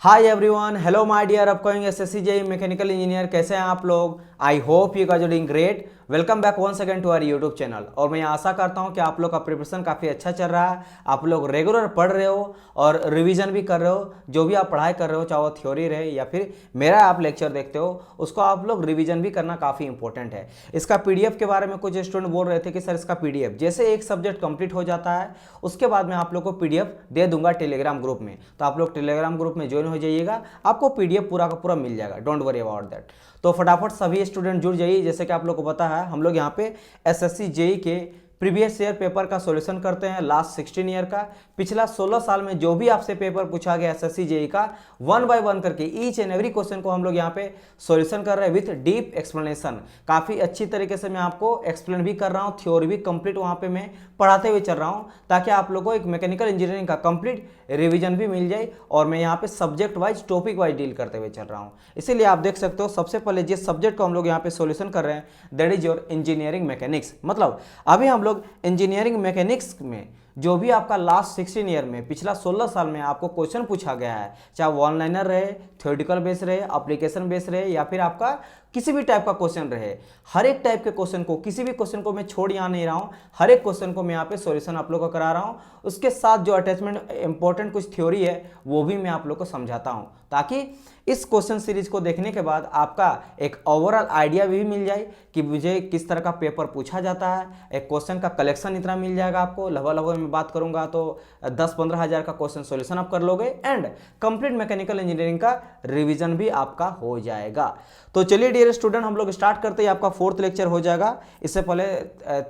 Hi everyone, hello my dear upcoming SSC JE mechanical engineer. कैसे हैं आप लोग? I hope you guys are doing great. Welcome back once again to our YouTube channel. और मैं आशा करता हूं कि आप लोग का प्रिपरेशन काफ़ी अच्छा चल रहा है, आप लोग रेगुलर पढ़ रहे हो और रिवीजन भी कर रहे हो। जो भी आप पढ़ाई कर रहे हो, चाहे वो थ्योरी रहे या फिर मेरा आप लेक्चर देखते हो, उसको आप लोग रिवीजन भी करना काफ़ी इंपॉर्टेंट है। इसका पीडीएफ के बारे में कुछ स्टूडेंट बोल रहे थे कि सर इसका पीडीएफ जैसे एक सब्जेक्ट कंप्लीट हो जाता है उसके बाद मैं आप लोग को पीडीएफ दे दूंगा टेलीग्राम ग्रुप में, तो आप लोग टेलीग्राम ग्रुप में ज्वाइन हो जाइएगा, आपको पीडीएफ पूरा का पूरा मिल जाएगा। Don't worry about that. तो फटाफट सभी स्टूडेंट जुड़ जाइए। जैसे कि आप लोग को पता है, हम लोग यहाँ पे एसएससी जेई के प्रीवियस ईयर पेपर का सॉल्यूशन करते हैं, लास्ट 16 ईयर का। पिछला 16 साल में जो भी आपसे पेपर पूछा गया एसएससी जेई का, वन बाय वन करके ईच एंड एवरी क्वेश्चन को हम लोग यहाँ पे सॉल्यूशन कर रहे हैं विथ डीप एक्सप्लेनेशन। काफ़ी अच्छी तरीके से मैं आपको एक्सप्लेन भी कर रहा हूँ, थ्योरी भी कंप्लीट वहाँ पे मैं पढ़ाते हुए चल रहा हूँ, ताकि आप लोगों को एक मैकेनिकल इंजीनियरिंग का कंप्लीट रिवीजन भी मिल जाए। और मैं यहाँ पे subject wise topic wise deal करते हुए चल रहा हूँ। इसीलिए आप देख सकते हो, सबसे पहले जिस सब्जेक्ट को हम लोग यहाँ पे सॉल्यूशन कर रहे हैं that is your engineering mechanics. मतलब अभी हम लोग इंजीनियरिंग मैकेनिक्स में जो भी आपका लास्ट 16 ईयर में, पिछला 16 साल में आपको क्वेश्चन पूछा गया है, चाहे वो ऑनलाइनर रहे, थ्योरेटिकल बेस रहे, एप्लीकेशन बेस रहे या फिर आपका किसी भी टाइप का क्वेश्चन रहे, हर एक टाइप के क्वेश्चन को, किसी भी क्वेश्चन को मैं छोड़ यहाँ नहीं रहा हूँ, हर एक क्वेश्चन को मैं यहाँ पे सॉल्यूशन आप लोग को करा रहा हूँ। उसके साथ जो अटैचमेंट इंपॉर्टेंट कुछ थ्योरी है वो भी मैं आप लोग को समझाता हूँ, ताकि इस क्वेश्चन सीरीज को देखने के बाद आपका एक ओवरऑल आइडिया भी मिल जाए कि मुझे किस तरह का पेपर पूछा जाता है। एक क्वेश्चन का कलेक्शन इतना मिल जाएगा आपको, लगभग मैं बात करूंगा तो 10-15 हज़ार का क्वेश्चन सॉल्यूशन आप कर लोगे एंड कंप्लीट मैकेनिकल इंजीनियरिंग का रिवीजन भी आपका हो जाएगा। तो चलिए डियर स्टूडेंट, हम लोग स्टार्ट करते हैं। आपका 4th लेक्चर हो जाएगा। इससे पहले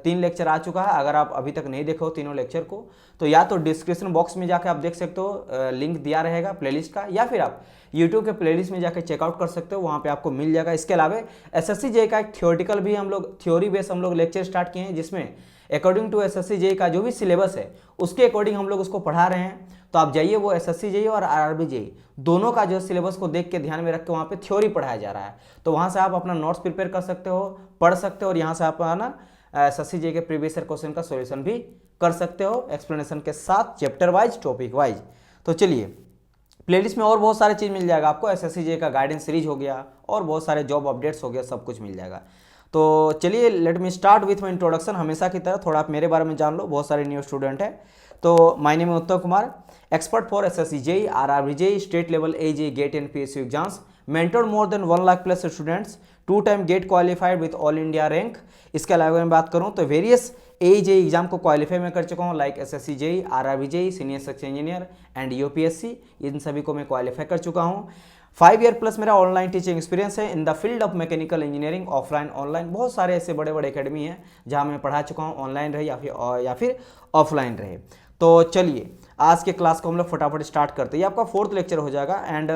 3 लेक्चर आ चुका है। अगर आप अभी तक नहीं देखे हो तीनों लेक्चर को, तो या तो डिस्क्रिप्शन बॉक्स में जाकर आप देख सकते हो, लिंक दिया रहेगा प्लेलिस्ट का, या फिर आप यूट्यूब के प्लेलिस्ट में जाकर चेकआउट कर सकते हो, वहाँ पे आपको मिल जाएगा। इसके अलावा एसएससी जेई का एक थ्योरेटिकल भी हम लोग, थ्योरी बेस हम लोग लेक्चर स्टार्ट किए हैं, जिसमें अकॉर्डिंग टू एसएससी जेई का जो भी सिलेबस है उसके अकॉर्डिंग हम लोग उसको पढ़ा रहे हैं। तो आप जाइए, वो एसएससी जेई और आरआरबी जेई दोनों का जो सिलेबस को देख के ध्यान में रख के वहाँ पे थ्योरी पढ़ाया जा रहा है। तो वहाँ से आप अपना नोट्स प्रिपेयर कर सकते हो, पढ़ सकते हो, और यहाँ से आप ना एसएससी जेई के प्रीवियस ईयर क्वेश्चन का सॉल्यूशन भी कर सकते हो एक्सप्लेनेशन के साथ, चैप्टर वाइज, टॉपिक वाइज। तो चलिए, प्लेलिस्ट में और बहुत सारे चीज़ मिल जाएगा आपको। एसएससी जेई का गाइडेंस सीरीज हो गया और बहुत सारे जॉब अपडेट्स हो गया, सब कुछ मिल जाएगा। तो चलिए, let me start with my introduction. हमेशा की तरह थोड़ा आप मेरे बारे में जान लो, बहुत सारे न्यू स्टूडेंट हैं। तो माय नेम है Uttam Kumar, expert for SSC JE, RRB JE, state level AJE, GATE and PSU exams, mentored more than 1 lakh plus students, 2 time GATE qualified with all India rank. इसके अलावा मैं बात करूं तो वेरियस एजेई एग्जाम को क्वालिफाई मैं कर चुका हूं, like SSC JE, RRB JE, senior section engineer and UPSC, इन सभी को मैं क्वालिफाई कर चुका हूं। 5 ईयर प्लस मेरा ऑनलाइन टीचिंग एक्सपीरियंस है in the field of mechanical engineering, offline online. बहुत सारे ऐसे बड़े बड़े एकेडमी हैं जहां मैं पढ़ा चुका हूं, ऑनलाइन रहे या फिर ऑफलाइन रहे। तो चलिए, आज के क्लास को हम लोग फटाफट स्टार्ट करते हैं। ये आपका 4th लेक्चर हो जाएगा। एंड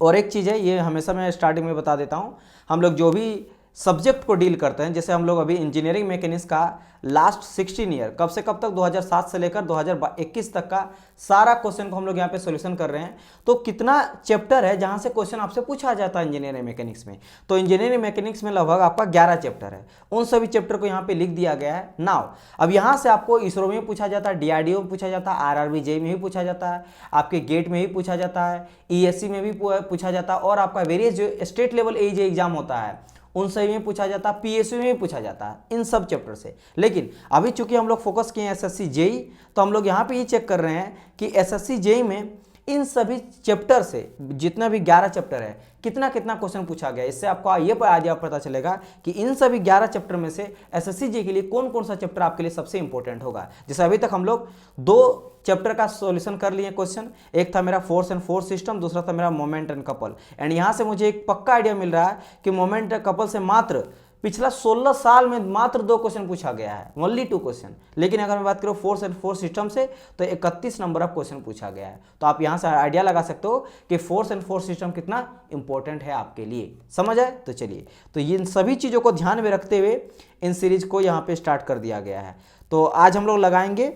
और एक चीज़ है, ये हमेशा मैं स्टार्टिंग में बता देता हूँ, हम लोग जो भी सब्जेक्ट को डील करते हैं, जैसे हम लोग अभी इंजीनियरिंग मैकेनिक्स का लास्ट 16 ईयर, कब से कब तक, 2007 से लेकर 2021 तक का सारा क्वेश्चन को हम लोग यहाँ पे सॉल्यूशन कर रहे हैं। तो कितना चैप्टर है जहाँ से क्वेश्चन आपसे पूछा जाता है इंजीनियरिंग मैकेनिक्स में? तो इंजीनियरिंग मैकेनिक्स में लगभग आपका 11 चैप्टर है। उन सभी चैप्टर को यहाँ पे लिख दिया गया है। नाउ अब यहाँ से आपको इसरो में पूछा जाता है, डीआरडीओ में पूछा जाता है, आरआरबी जेई में भी पूछा जाता है, आपके गेट में भी पूछा जाता है, ईएससी में भी पूछा जाता है, और आपका वेरियस जो स्टेट लेवल एजेई एग्जाम होता है उन सभी में पूछा जाता है, पीएसयू में भी पूछा जाता है, इन सब चैप्टर से। लेकिन अभी चूंकि हम लोग फोकस किए हैं एसएससी जेई, तो हम लोग यहाँ पे ये चेक कर रहे हैं कि एसएससी जेई में इन सभी चैप्टर से, जितना भी 11 चैप्टर है, कितना कितना क्वेश्चन पूछा गया। इससे आपको ये आइडिया पता चलेगा कि इन सभी 11 चैप्टर में से एसएससी जेई के लिए कौन कौन सा चैप्टर आपके लिए सबसे इंपॉर्टेंट होगा। जैसे अभी तक हम लोग 2 चैप्टर का सॉल्यूशन कर लिए क्वेश्चन, एक था मेरा फोर्स एंड फोर्स सिस्टम, दूसरा था मेरा मोमेंट एंड कपल। एंड यहाँ से मुझे एक पक्का आइडिया मिल रहा है कि मोमेंट एंड कपल से मात्र पिछला 16 साल में मात्र 2 क्वेश्चन पूछा गया है, ओनली 2 क्वेश्चन। लेकिन अगर मैं बात करूँ फोर्स एंड फोर्स सिस्टम से, तो 31 नंबर ऑफ क्वेश्चन पूछा गया है। तो आप यहाँ से आइडिया लगा सकते हो कि फोर्स एंड फोर्स सिस्टम कितना इंपॉर्टेंट है आपके लिए। समझ आए? तो चलिए, तो इन सभी चीज़ों को ध्यान में रखते हुए इन सीरीज को यहाँ पे स्टार्ट कर दिया गया है। तो आज हम लोग लगाएंगे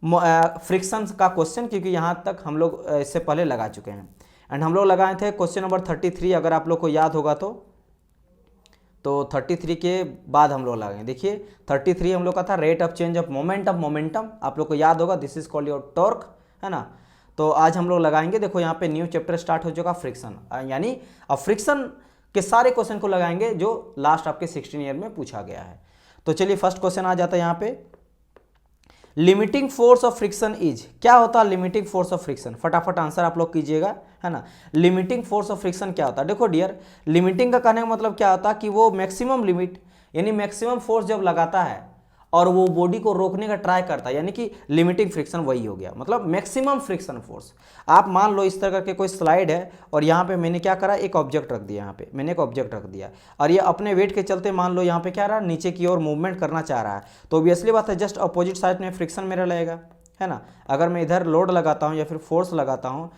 फ्रिक्शन का क्वेश्चन, क्योंकि यहाँ तक हम लोग इससे पहले लगा चुके हैं। एंड हम लोग लगाए थे क्वेश्चन नंबर 33, अगर आप लोग को याद होगा तो 33 के बाद हम लोग लगाएंगे। देखिए 33 हम लोग का था rate of change of momentum. आप लोग को याद होगा, this is called your torque, है ना। तो आज हम लोग लगाएंगे, देखो यहाँ पे न्यू चैप्टर स्टार्ट हो चुका फ्रिक्शन, यानी अब फ्रिक्शन के सारे क्वेश्चन को लगाएंगे जो लास्ट आपके 16 ईयर में पूछा गया है। तो चलिए फर्स्ट क्वेश्चन आ जाता है यहाँ पे, limiting force of friction is, क्या होता है लिमिटिंग फोर्स ऑफ फ्रिक्शन, फटाफट आंसर आप लोग कीजिएगा, है ना। लिमिटिंग फोर्स ऑफ फ्रिक्शन क्या होता है, देखो डियर, लिमिटिंग का कहने का मतलब क्या होता है कि वो मैक्सिमम लिमिट यानी मैक्सिमम फोर्स जब लगाता है और वो बॉडी को रोकने का ट्राई करता है, यानी कि लिमिटिंग फ्रिक्शन वही हो गया, मतलब मैक्सिमम फ्रिक्शन फोर्स। आप मान लो इस तरह करके कोई स्लाइड है और यहाँ पे मैंने क्या करा, एक ऑब्जेक्ट रख दिया, यहाँ पे मैंने एक ऑब्जेक्ट रख दिया और ये अपने वेट के चलते मान लो यहाँ पे क्या रहा, नीचे की ओर मूवमेंट करना चाह रहा है, तो ऑब्वियसली बात है जस्ट अपोजिट साइड में फ्रिक्शन मेरा लगेगा, है ना। अगर मैं इधर लोड लगाता हूँ या फिर फोर्स लगाता हूँ,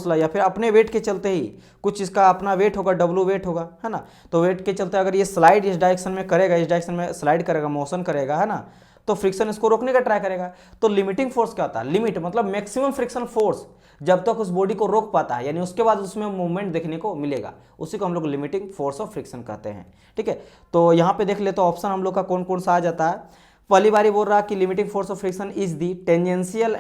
या फिर अपने वेट के चलते ही कुछ इसका अपना वेट होगा, डब्लू वेट होगा, है ना, तो वेट के चलते अगर ये स्लाइड इस डायरेक्शन में करेगा, इस डायरेक्शन में स्लाइड करेगा, मोशन करेगा, है ना, तो फ्रिक्शन इसको रोकने का ट्राई करेगा। तो लिमिटिंग फोर्स क्या होता है, लिमिट मतलब मैक्सिमम फ्रिक्शन फोर्स जब तक उस बॉडी को रोक पाता है, यानी उसके बाद उसमें मूवमेंट देखने को मिलेगा, उसी को हम लोग लिमिटिंग फोर्स ऑफ फ्रिक्शन कहते हैं, ठीक है। तो यहाँ पे देख ले तो ऑप्शन हम लोग का कौन कौन सा आ जाता है। पहली बारी बोल रहा कि limiting force of friction is the tangential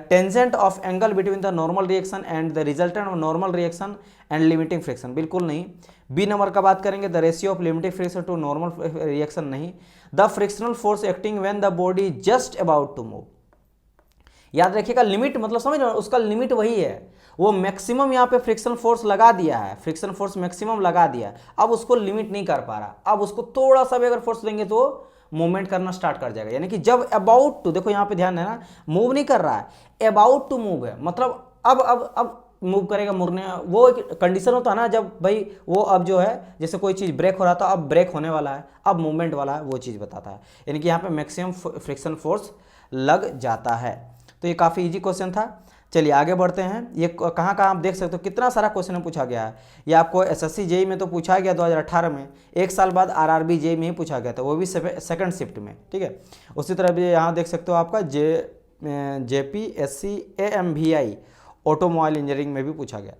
tangent of angle between the normal reaction and the resultant of normal reaction and limiting friction, बिल्कुल नहीं। बी नंबर का बात करेंगे, the ratio of limiting friction to normal reaction, नहीं। The frictional force acting when the body just about to move, याद रखिएगा limit मतलब समझ लो उसका लिमिट वही है, वो मैक्सिमम यहाँ पे फ्रिक्शन फोर्स लगा दिया है, फ्रिक्शन फोर्स मैक्सिमम लगा दिया, अब उसको लिमिट नहीं कर पा रहा, अब उसको थोड़ा सा भी अगर फोर्स देंगे तो मूवमेंट करना स्टार्ट कर जाएगा, यानी कि जब अबाउट टू, देखो यहाँ पे ध्यान है ना, मूव नहीं कर रहा है, अबाउट टू मूव है, मतलब अब मूव करेगा, मुड़ने, वो एक कंडीशन होता है ना, जब भाई वो अब जो है जैसे कोई चीज़ ब्रेक हो रहा था, अब ब्रेक होने वाला है, अब मूवमेंट वाला है, वो चीज़ बताता है, यानी कि यहाँ पे मैक्सिमम फ्रिक्शन फोर्स लग जाता है। तो ये काफ़ी इजी क्वेश्चन था। चलिए आगे बढ़ते हैं, ये कहाँ कहाँ आप देख सकते हो कितना सारा क्वेश्चन पूछा गया है। ये आपको एसएससी जेई में तो पूछा गया 2018 में, एक साल बाद आरआरबी जेई में ही पूछा गया था, वो भी सेकंड शिफ्ट में, ठीक है। उसी तरह भी यहाँ देख सकते हो आपका JPSC AMVI ऑटोमोबाइल इंजीनियरिंग में भी पूछा गया।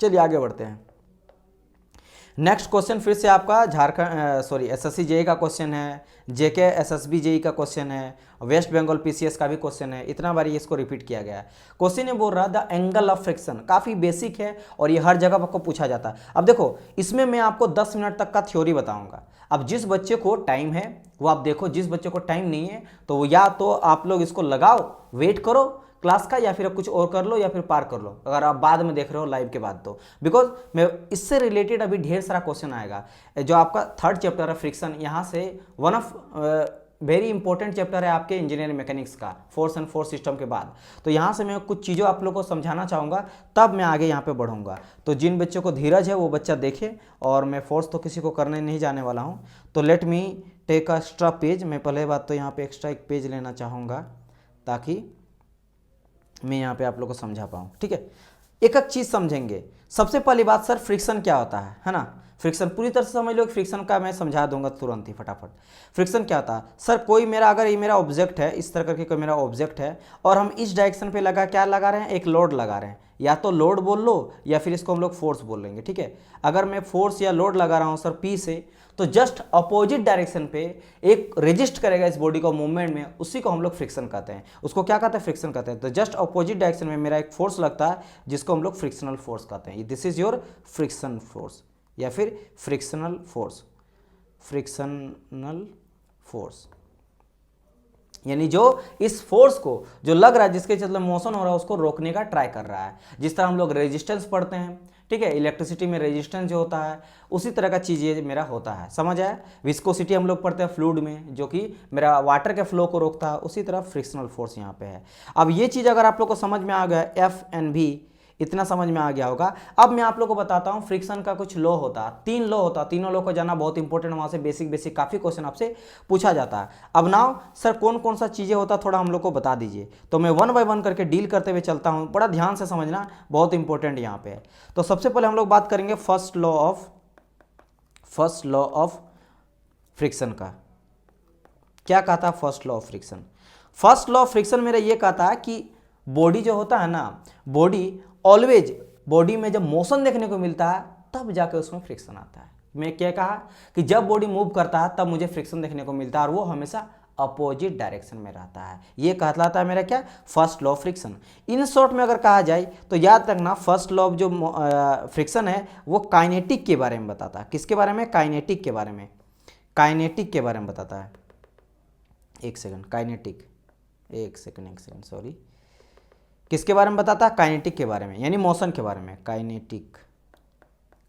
चलिए आगे बढ़ते हैं। नेक्स्ट क्वेश्चन फिर से आपका झारखंड एसएससी जेई का क्वेश्चन है, जेके एसएसबी जेई का क्वेश्चन है, वेस्ट बंगाल पीसीएस का भी क्वेश्चन है, इतना बार इसको रिपीट किया गया है। क्वेश्चन ये बोल रहा द एंगल ऑफ फ्रिक्शन, काफ़ी बेसिक है और ये हर जगह आपको पूछा जाता है। अब देखो इसमें मैं आपको 10 मिनट तक का थ्योरी बताऊंगा। अब जिस बच्चे को टाइम है वो आप देखो, जिस बच्चे को टाइम नहीं है तो या तो आप लोग इसको लगाओ, वेट करो क्लास का, या फिर कुछ और कर लो या फिर पार कर लो, अगर आप बाद में देख रहे हो लाइव के बाद तो, बिकॉज मैं इससे रिलेटेड अभी ढेर सारा क्वेश्चन आएगा। जो आपका थर्ड चैप्टर है फ्रिक्शन, यहाँ से one of very important chapter है आपके इंजीनियरिंग मैकेनिक्स का, फोर्स एंड फोर्स सिस्टम के बाद। तो यहाँ से मैं कुछ चीज़ों आप लोगों को समझाना चाहूँगा, तब मैं आगे यहाँ पे बढ़ूँगा। तो जिन बच्चों को धीरज है वो बच्चा देखे, और मैं फोर्स तो किसी को करने नहीं जाने वाला हूँ। तो let me take a extra page, मैं पहले बात तो यहाँ पे एक्स्ट्रा एक पेज लेना चाहूँगा ताकि मैं यहाँ पे आप लोगों को समझा पाऊँ, ठीक है। एक एक चीज़ समझेंगे। सबसे पहली बात सर, फ्रिक्शन क्या होता है ना। फ्रिक्शन पूरी तरह से समझ लो, फ्रिक्शन का मैं समझा दूंगा तुरंत ही फटाफट। फ्रिक्शन क्या होता है सर, कोई मेरा अगर ये मेरा ऑब्जेक्ट है, इस तरह करके कोई मेरा ऑब्जेक्ट है और हम इस डायरेक्शन पे क्या लगा रहे हैं, एक लोड लगा रहे हैं, या तो लोड बोल लो या फिर इसको हम लोग फोर्स बोल लेंगे, ठीक है। अगर मैं फोर्स या लोड लगा रहा हूँ सर पी से, तो जस्ट अपोजिट डायरेक्शन पे एक रेजिस्ट करेगा इस बॉडी को मूवमेंट में, उसी को हम लोग फ्रिक्शन कहते हैं। उसको क्या कहते हैं, फ्रिक्शन कहते हैं। तो जस्ट अपोजिट डायरेक्शन में मेरा एक फोर्स लगता है जिसको हम लोग फ्रिक्शनल फोर्स कहते हैं। This is your friction force या फिर फ्रिक्शनल फोर्स, फ्रिक्शनल फोर्स, यानी जो इस फोर्स को जो लग रहा है, जिसके चलते मोशन हो रहा है, उसको रोकने का ट्राई कर रहा है। जिस तरह हम लोग रेजिस्टेंस पढ़ते हैं, ठीक है, इलेक्ट्रिसिटी में रेजिस्टेंस जो होता है, उसी तरह का चीज़ ये मेरा होता है, समझ आया। विस्कोसिटी हम लोग पढ़ते हैं फ्लूइड में, जो कि मेरा वाटर के फ्लो को रोकता है, उसी तरह फ्रिक्शनल फोर्स यहाँ पे है। अब ये चीज़ अगर आप लोग को समझ में आ गया, एफ एंड भी इतना समझ में आ गया होगा। अब मैं आप लोग को बताता हूँ फ्रिक्शन का कुछ लॉ होता है, 3 लॉ होता है। तीनों लॉ को जानना बहुत इंपॉर्टेंट, वहाँ से बेसिक काफ़ी क्वेश्चन आपसे पूछा जाता है। अब नाउ सर कौन कौन सा चीज़ें होता है थोड़ा हम लोग को बता दीजिए। तो मैं 1 बाय 1 करके डील करते हुए चलता हूँ, बड़ा ध्यान से समझना, बहुत इंपॉर्टेंट यहाँ पे है। तो सबसे पहले हम लोग बात करेंगे फर्स्ट लॉ ऑफ फ्रिक्शन का। क्या कहता है first law of friction? First law of friction मेरा ये कहता है कि बॉडी जो होता है ना, बॉडी ऑलवेज, बॉडी में जब मोशन देखने को मिलता है तब जाके उसमें फ्रिक्शन आता है। मैं क्या कहा कि जब बॉडी मूव करता है तब मुझे फ्रिक्शन देखने को मिलता है, और वो हमेशा अपोजिट डायरेक्शन में रहता है। ये कहलाता है मेरा क्या, first law of friction. In short में अगर कहा जाए तो याद रखना, फर्स्ट लॉ ऑफ जो फ्रिक्शन है वो काइनेटिक के बारे में बताता है। किसके बारे में, काइनेटिक के बारे में, काइनेटिक के बारे में बताता है। एक सेकंड, काइनेटिक, एक सेकंड सॉरी, किसके बारे में बताता है, काइनेटिक के बारे में, यानी मोशन के बारे में। काइनेटिक,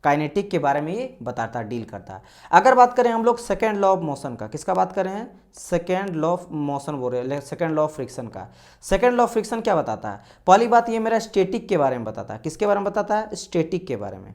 काइनेटिक के बारे में ये बताता, डील करता है। अगर बात करें हम लोग सेकेंड लॉ ऑफ मोशन का, किसका बात कर रहे हैं, सेकेंड लॉ ऑफ मोशन बोल रहे हैं, सेकेंड लॉ ऑफ फ्रिक्शन का। सेकेंड लॉ ऑफ फ्रिक्शन क्या बताता है, पहली बात ये मेरा स्टैटिक के बारे में बताता है। किसके बारे में बताता है, स्टैटिक के बारे में,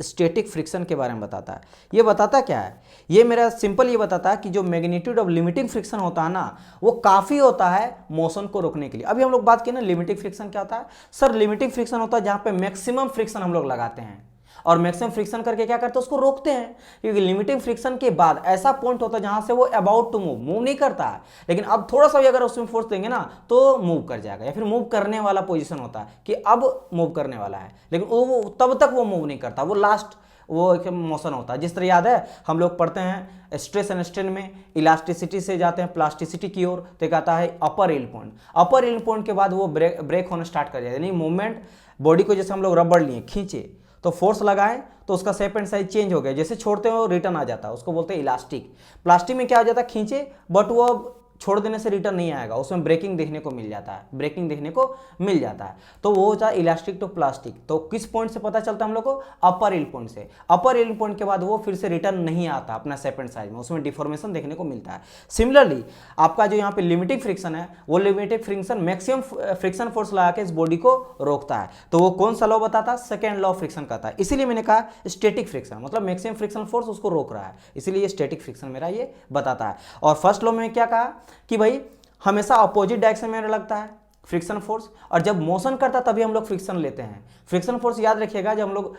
स्टैटिक फ्रिक्शन के बारे में बताता है। ये बताता क्या है, ये मेरा सिंपल ये बताता है कि जो मैग्नीट्यूड ऑफ लिमिटिंग फ्रिक्शन होता है ना, वो काफ़ी होता है मोशन को रोकने के लिए। अभी हम लोग बात किए ना लिमिटिंग फ्रिक्शन क्या होता है, सर लिमिटिंग फ्रिक्शन होता है जहाँ पे मैक्सिमम फ्रिक्शन हम लोग लगाते हैं और मैक्सिमम फ्रिक्शन करके क्या करते हैं, उसको रोकते हैं। क्योंकि लिमिटिंग फ्रिक्शन के बाद ऐसा पॉइंट होता है जहां से वो अबाउट टू मूव नहीं करता है, लेकिन अब थोड़ा सा भी अगर उसमें फोर्स देंगे ना तो मूव कर जाएगा, या फिर मूव करने वाला पोजीशन होता है कि अब मूव करने वाला है, लेकिन वो तब तक वो मूव नहीं करता, वो लास्ट वो एक मोशन होता है। जिस तरह याद है हम लोग पढ़ते हैं स्ट्रेस एंड स्ट्रेन में, इलास्टिसिटी से जाते हैं प्लास्टिसिटी की ओर, तो कहता है अपर यील्ड पॉइंट। अपर यील्ड पॉइंट के बाद वो ब्रेक होना स्टार्ट कर जाए, यानी मूवमेंट बॉडी को जैसे हम लोग रबड़ लिए खींचे तो फोर्स लगाएं तो उसका शेप एंड साइज चेंज हो गया, जैसे छोड़ते हैं वो रिटर्न आ जाता है, उसको बोलते हैं इलास्टिक। प्लास्टिक में क्या हो जाता है, खींचे बट वो अब छोड़ देने से रिटर्न नहीं आएगा, उसमें ब्रेकिंग देखने को मिल जाता है, ब्रेकिंग देखने को मिल जाता है, तो वो होता है इलास्टिक टू प्लास्टिक। तो किस पॉइंट से पता चलता है हम लोग को, अपर यील्ड पॉइंट से। अपर यील्ड पॉइंट के बाद वो फिर से रिटर्न नहीं आता अपना शेप एंड साइज में, उसमें डिफॉर्मेशन देखने को मिलता है। सिमिलरली आपका जो यहाँ पे लिमिटिंग फ्रिक्शन है, वो limiting friction maximum friction force लगा के इस बॉडी को रोकता है। तो वो कौन सा लॉ बताता है, सेकेंड लॉ ऑफ फ्रिक्शन कहता है। इसीलिए मैंने कहा स्टैटिक फ्रिक्शन, मतलब मैक्सिमम फ्रिक्शन फोर्स उसको रोक रहा है, इसीलिए स्टैटिक फ्रिक्शन मेरा ये बताता है। और फर्स्ट लॉ में क्या कहा कि भाई हमेशा अपोजिट डायरेक्शन में लगता है फ्रिक्शन फोर्स, और जब मोशन करता है तभी हम लोग फ्रिक्शन लेते हैं। फ्रिक्शन फोर्स याद रखिएगा, जब हम लोग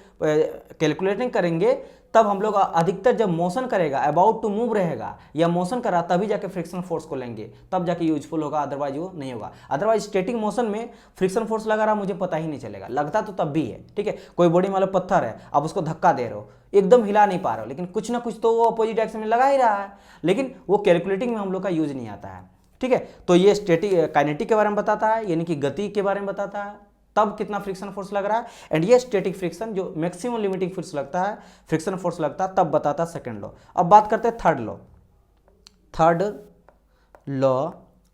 कैलकुलेटिंग करेंगे तब हम लोग अधिकतर जब मोशन करेगा, अबाउट टू मूव रहेगा या मोशन कर रहा, तभी जाके फ्रिक्शन फोर्स को लेंगे, तब जाके यूजफुल होगा, अदरवाइज वो नहीं होगा। अदरवाइज स्टैटिक मोशन में फ्रिक्शन फोर्स लगा रहा मुझे पता ही नहीं चलेगा, लगता तो तब भी है, ठीक है। कोई बॉडी में पत्थर है, आप उसको धक्का दे रहे हो, एकदम हिला नहीं पा रहे हो, लेकिन कुछ ना कुछ तो वो अपोजिट डायरेक्शन में लगा ही रहा है, लेकिन वो कैलकुलेटिंग में हम लोग का यूज नहीं आता है, ठीक है। तो ये स्टैटिक काइनेटिक के बारे में बताता है, यानी कि गति के बारे में बताता है, तब कितना फ्रिक्शन फोर्स लग रहा है। एंड ये स्टैटिक फ्रिक्शन जो मैक्सिमम लिमिटिंग फोर्स लगता है, फ्रिक्शन फोर्स लगता है, तब बताता है सेकंड लॉ। अब बात करते हैं third law, third law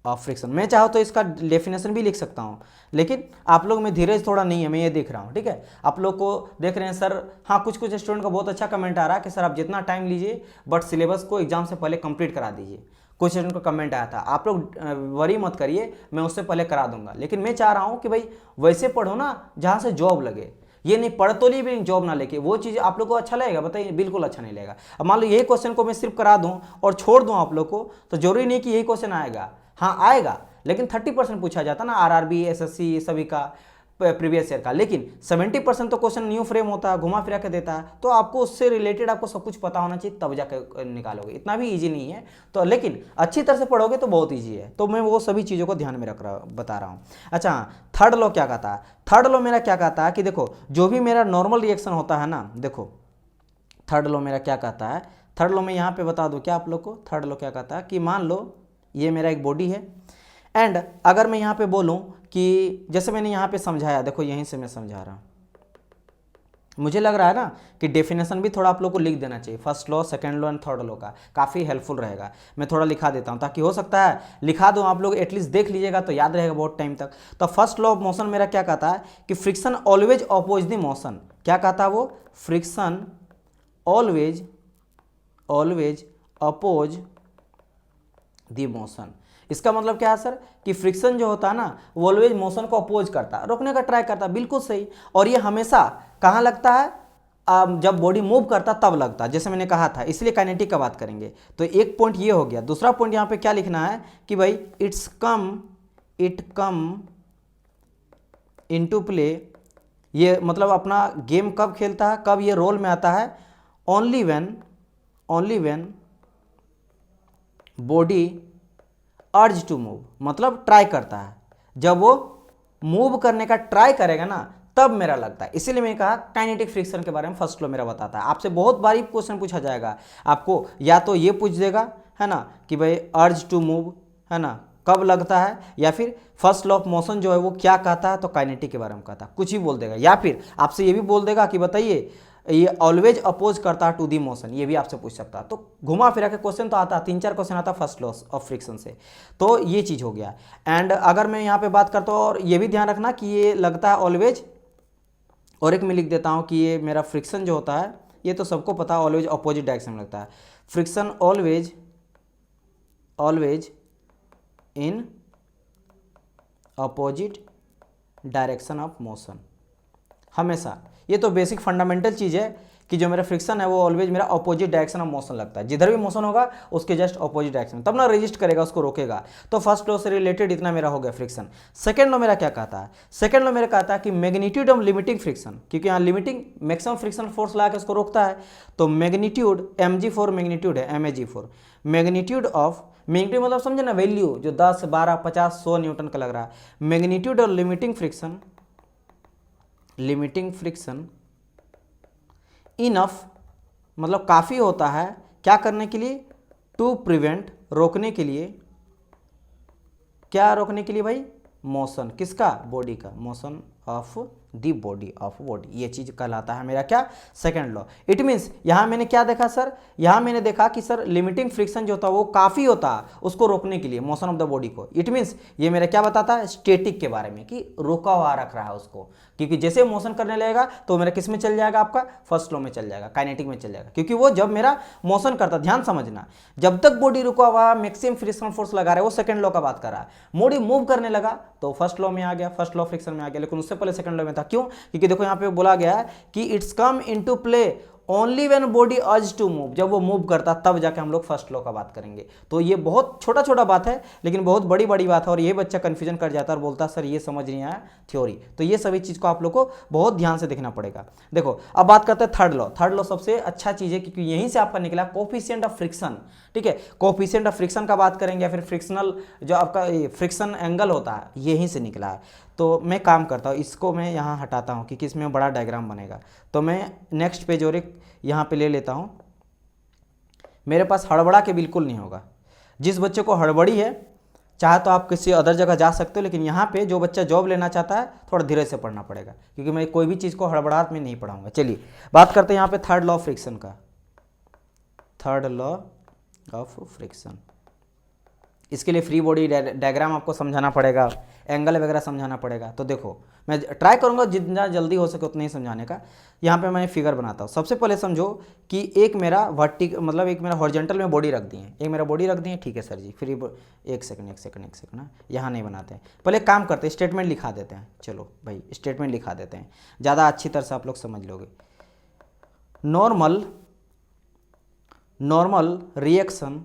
of friction. मैं चाहूँ तो इसका डेफिनेशन भी लिख सकता हूँ, लेकिन आप लोग में धीरज थोड़ा नहीं है, मैं ये देख रहा हूँ, ठीक है। आप लोग को देख रहे हैं सर, हाँ कुछ कुछ स्टूडेंट का बहुत अच्छा कमेंट आ रहा है कि सर आप जितना टाइम लीजिए बट सिलेबस को एग्जाम से पहले कंप्लीट करा दीजिए। कुछ स्टूडेंट को कमेंट आया था, आप लोग वरी मत करिए, मैं उससे पहले करा दूंगा, लेकिन मैं चाह रहा हूँ कि भाई वैसे पढ़ो ना जहाँ से जॉब लगे, ये नहीं पढ़ तो ली भी जॉब ना लेके, वो चीज़ आप लोग को अच्छा लगेगा, बताइए, बिल्कुल अच्छा नहीं लगेगा। अब मान लो यही क्वेश्चन को मैं सिर्फ करा दूं और छोड़ दूं आप लोग को, तो जरूरी नहीं कि यही क्वेश्चन आएगा, हाँ आएगा, लेकिन 30% पूछा जाता ना आरआरबी एसएससी सभी का प्रीवियस ईयर का, लेकिन 70% तो क्वेश्चन न्यू फ्रेम होता है, घुमा फिरा के देता है, तो आपको उससे रिलेटेड आपको सब कुछ पता होना चाहिए, तब जाकर निकालोगे। इतना भी इजी नहीं है, तो लेकिन अच्छी तरह से पढ़ोगे तो बहुत इजी है। तो मैं वो सभी चीज़ों को ध्यान में रख रहा बता रहा हूँ। अच्छा, थर्ड लॉ क्या कहता है, थर्ड लॉ मेरा क्या कहता है कि देखो जो भी मेरा नॉर्मल रिएक्शन होता है ना, देखो थर्ड लॉ मेरा क्या कहता है, थर्ड लॉ में यहाँ पे बता दो क्या आप लोग को, थर्ड लॉ क्या कहता है कि मान लो ये मेरा एक बॉडी है, एंड अगर मैं यहाँ पे बोलूँ कि जैसे मैंने यहाँ पे समझाया, देखो यहीं से मैं समझा रहा हूँ, मुझे लग रहा है ना कि डेफिनेशन भी थोड़ा आप लोग को लिख देना चाहिए, first law, second law and third law का, काफ़ी हेल्पफुल रहेगा। मैं थोड़ा लिखा देता हूँ ताकि हो सकता है लिखा दूँ, आप लोग एटलीस्ट देख लीजिएगा तो याद रहेगा बहुत टाइम तक। तो फर्स्ट लॉ ऑफ मोशन मेरा क्या कहता है कि friction always oppose the motion, क्या कहता है वो, friction always oppose the motion. इसका मतलब क्या है सर कि फ्रिक्शन जो होता है ना वो ऑलवेज मोशन को अपोज करता है, रोकने का ट्राई करता है, बिल्कुल सही। और ये हमेशा कहाँ लगता है, जब बॉडी मूव करता तब लगता है, जैसे मैंने कहा था, इसलिए काइनेटिक का बात करेंगे। तो एक पॉइंट ये हो गया। दूसरा पॉइंट यहाँ पे क्या लिखना है कि भाई इट कम इनटू प्ले, ये मतलब अपना गेम कब खेलता है, कब ये रोल में आता है, only when body urge to move, मतलब ट्राई करता है, जब वो मूव करने का ट्राई करेगा ना तब मेरा लगता है। इसीलिए मैंने कहा काइनेटिक फ्रिक्शन के बारे में फर्स्ट लॉ मेरा बताता है। आपसे बहुत बारी क्वेश्चन पूछा जाएगा, आपको या तो ये पूछ देगा है ना कि भाई अर्ज टू मूव है ना कब लगता है, या फिर फर्स्ट लॉ ऑफ मोशन जो है वो क्या कहता है, तो काइनेटिक के बारे में कहता है, कुछ भी बोल देगा। या फिर आपसे ये भी बोल देगा कि बताइए ये ऑलवेज अपोज करता है टू दी मोशन, ये भी आपसे पूछ सकता है। तो घुमा फिरा के क्वेश्चन तो आता है, 3-4 क्वेश्चन आता है फर्स्ट लॉ ऑफ फ्रिक्शन से। तो ये चीज़ हो गया। एंड अगर मैं यहाँ पे बात करता हूँ, और ये भी ध्यान रखना कि ये लगता है ऑलवेज, और एक मैं लिख देता हूँ कि ये मेरा फ्रिक्शन जो होता है ये तो सबको पता है ऑलवेज अपोजिट डायरेक्शन में लगता है। Friction always in opposite direction of motion, हमेशा। ये तो बेसिक फंडामेंटल चीज़ है कि जो मेरा फ्रिक्शन है वो ऑलवेज मेरा अपोजिट डायरेक्शन ऑफ मोशन लगता है, जिधर भी मोशन होगा उसके जस्ट अपोजिट डायरेक्शन, तब ना रेजिस्ट करेगा, उसको रोकेगा। तो फर्स्ट लॉ से रिलेटेड इतना मेरा हो गया फ्रिक्शन। सेकंड लॉ मेरा क्या कहता है? सेकंड लॉ मेरा कहता है कि मैग्नीट्यूड ऑफ लिमिटिंग फ्रिक्शन, क्योंकि यहाँ लिमिटिंग मैक्सिमम फ्रिक्शन फोर्स लगा के उसको रोकता है। तो मैग्नीट्यूड mg4 मैग्नीट्यूड है, mag4 मैग्नीट्यूड ऑफ, मैग्नीट्यूड मतलब समझे ना वैल्यू, जो 10, 12, 50, 100 न्यूटन का लग रहा है। मैग्नीट्यूड और लिमिटिंग फ्रिक्शन इनफ मतलब काफ़ी होता है क्या करने के लिए? टू प्रिवेंट, रोकने के लिए। क्या रोकने के लिए भाई? मोशन, किसका? बॉडी का, motion of the body of body, ये चीज कहलाता है मेरा क्या? Second law. इट मीन्स यहां मैंने क्या देखा सर? यहां मैंने देखा कि सर लिमिटिंग फ्रिक्शन जो होता है वो काफी होता है उसको रोकने के लिए, मोशन ऑफ द बॉडी को। इट मीन्स ये मेरा क्या बताता है? स्टैटिक के बारे में, कि रोका हुआ रख रहा है उसको, क्योंकि जैसे मोशन करने लगेगा तो मेरा किस में चल जाएगा? आपका फर्स्ट लॉ में चल जाएगा, काइनेटिक में चल जाएगा। क्योंकि वो जब मेरा मोशन करता, ध्यान समझना, जब तक बॉडी रुका हुआ मैक्सिमम फ्रिक्शन फोर्स लगा रहा है, वो सेकंड लॉ का बात कर रहा है। बॉडी मूव करने लगा तो फर्स्ट लॉ में आ गया, फर्स्ट लॉ फ्रिक्शन में आ गया, लेकिन उससे पहले सेकंड लॉ में था। क्यों? क्योंकि देखो यहाँ पे बोला गया है कि it's come into play only when body urge to move, जब वो मूव करता तब जाके हम लोग फर्स्ट लॉ का बात करेंगे। तो ये बहुत छोटा छोटा बात है लेकिन बहुत बड़ी बड़ी बात है, और ये बच्चा कंफ्यूजन कर जाता है और बोलता है सर ये समझ नहीं आया थ्योरी। तो ये सभी चीज को आप लोग को बहुत ध्यान से देखना पड़ेगा। देखो अब बात करते हैं थर्ड लॉ। थर्ड लॉ सबसे अच्छा चीज है क्योंकि यहीं से आपका निकला कोफिशिएंट ऑफ फ्रिक्शन। ठीक है, कोफिशिएंट ऑफ फ्रिक्शन का बात करेंगे, या फिर फ्रिक्शनल जो आपका फ्रिक्शन एंगल होता है यहीं से निकला है। तो मैं काम करता हूँ, इसको मैं यहाँ हटाता हूँ क्योंकि इसमें बड़ा डायग्राम बनेगा। तो मैं नेक्स्ट पेज और एक यहाँ पे ले लेता हूँ। मेरे पास हड़बड़ा के बिल्कुल नहीं होगा। जिस बच्चे को हड़बड़ी है चाहे तो आप किसी अदर जगह जा सकते हो, लेकिन यहाँ पे जो बच्चा जॉब लेना चाहता है थोड़ा धीरे से पढ़ना पड़ेगा, क्योंकि मैं कोई भी चीज़ को हड़बड़ाहट में नहीं पढ़ाऊँगा। चलिए बात करते हैं यहाँ पे थर्ड लॉ ऑफ फ्रिक्शन का। थर्ड लॉ ऑफ फ्रिक्शन, इसके लिए फ्री बॉडी डायग्राम आपको समझाना पड़ेगा, एंगल वगैरह समझाना पड़ेगा। तो देखो मैं ट्राई करूंगा जितना जल्दी हो सके उतना ही समझाने का। यहाँ पे मैं फिगर बनाता हूँ। सबसे पहले समझो कि एक मेरा मतलब एक मेरा हॉरिजॉन्टल में बॉडी रख दी है, एक मेरा बॉडी रख दी है। ठीक है सर जी, फिर एक सेकंड ना, यहाँ नहीं बनाते हैं। पहले काम करते हैं, स्टेटमेंट लिखा देते हैं। चलो भाई स्टेटमेंट लिखा देते हैं, ज़्यादा अच्छी तरह से आप लोग समझ लोगे। नॉर्मल रिएक्शन,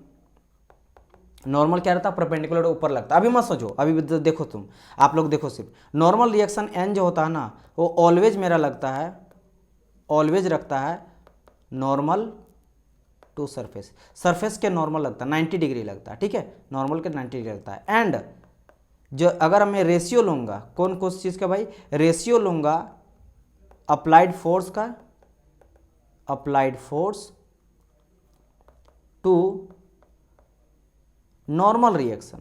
नॉर्मल क्या रहता है? परपेंडिकुलर ऊपर लगता है। अभी मत सोचो, अभी देखो तुम, आप लोग देखो सिर्फ नॉर्मल रिएक्शन एन जो होता है ना, वो ऑलवेज मेरा लगता है, ऑलवेज रखता है नॉर्मल टू सरफेस। सरफेस के नॉर्मल लगता है 90 डिग्री लगता है। ठीक है, नॉर्मल के 90 डिग्री लगता है। एंड जो अगर मैं रेशियो लूंगा, कौन चीज़ का भाई? रेशियो लूंगा अप्लाइड फोर्स का, applied force to normal reaction.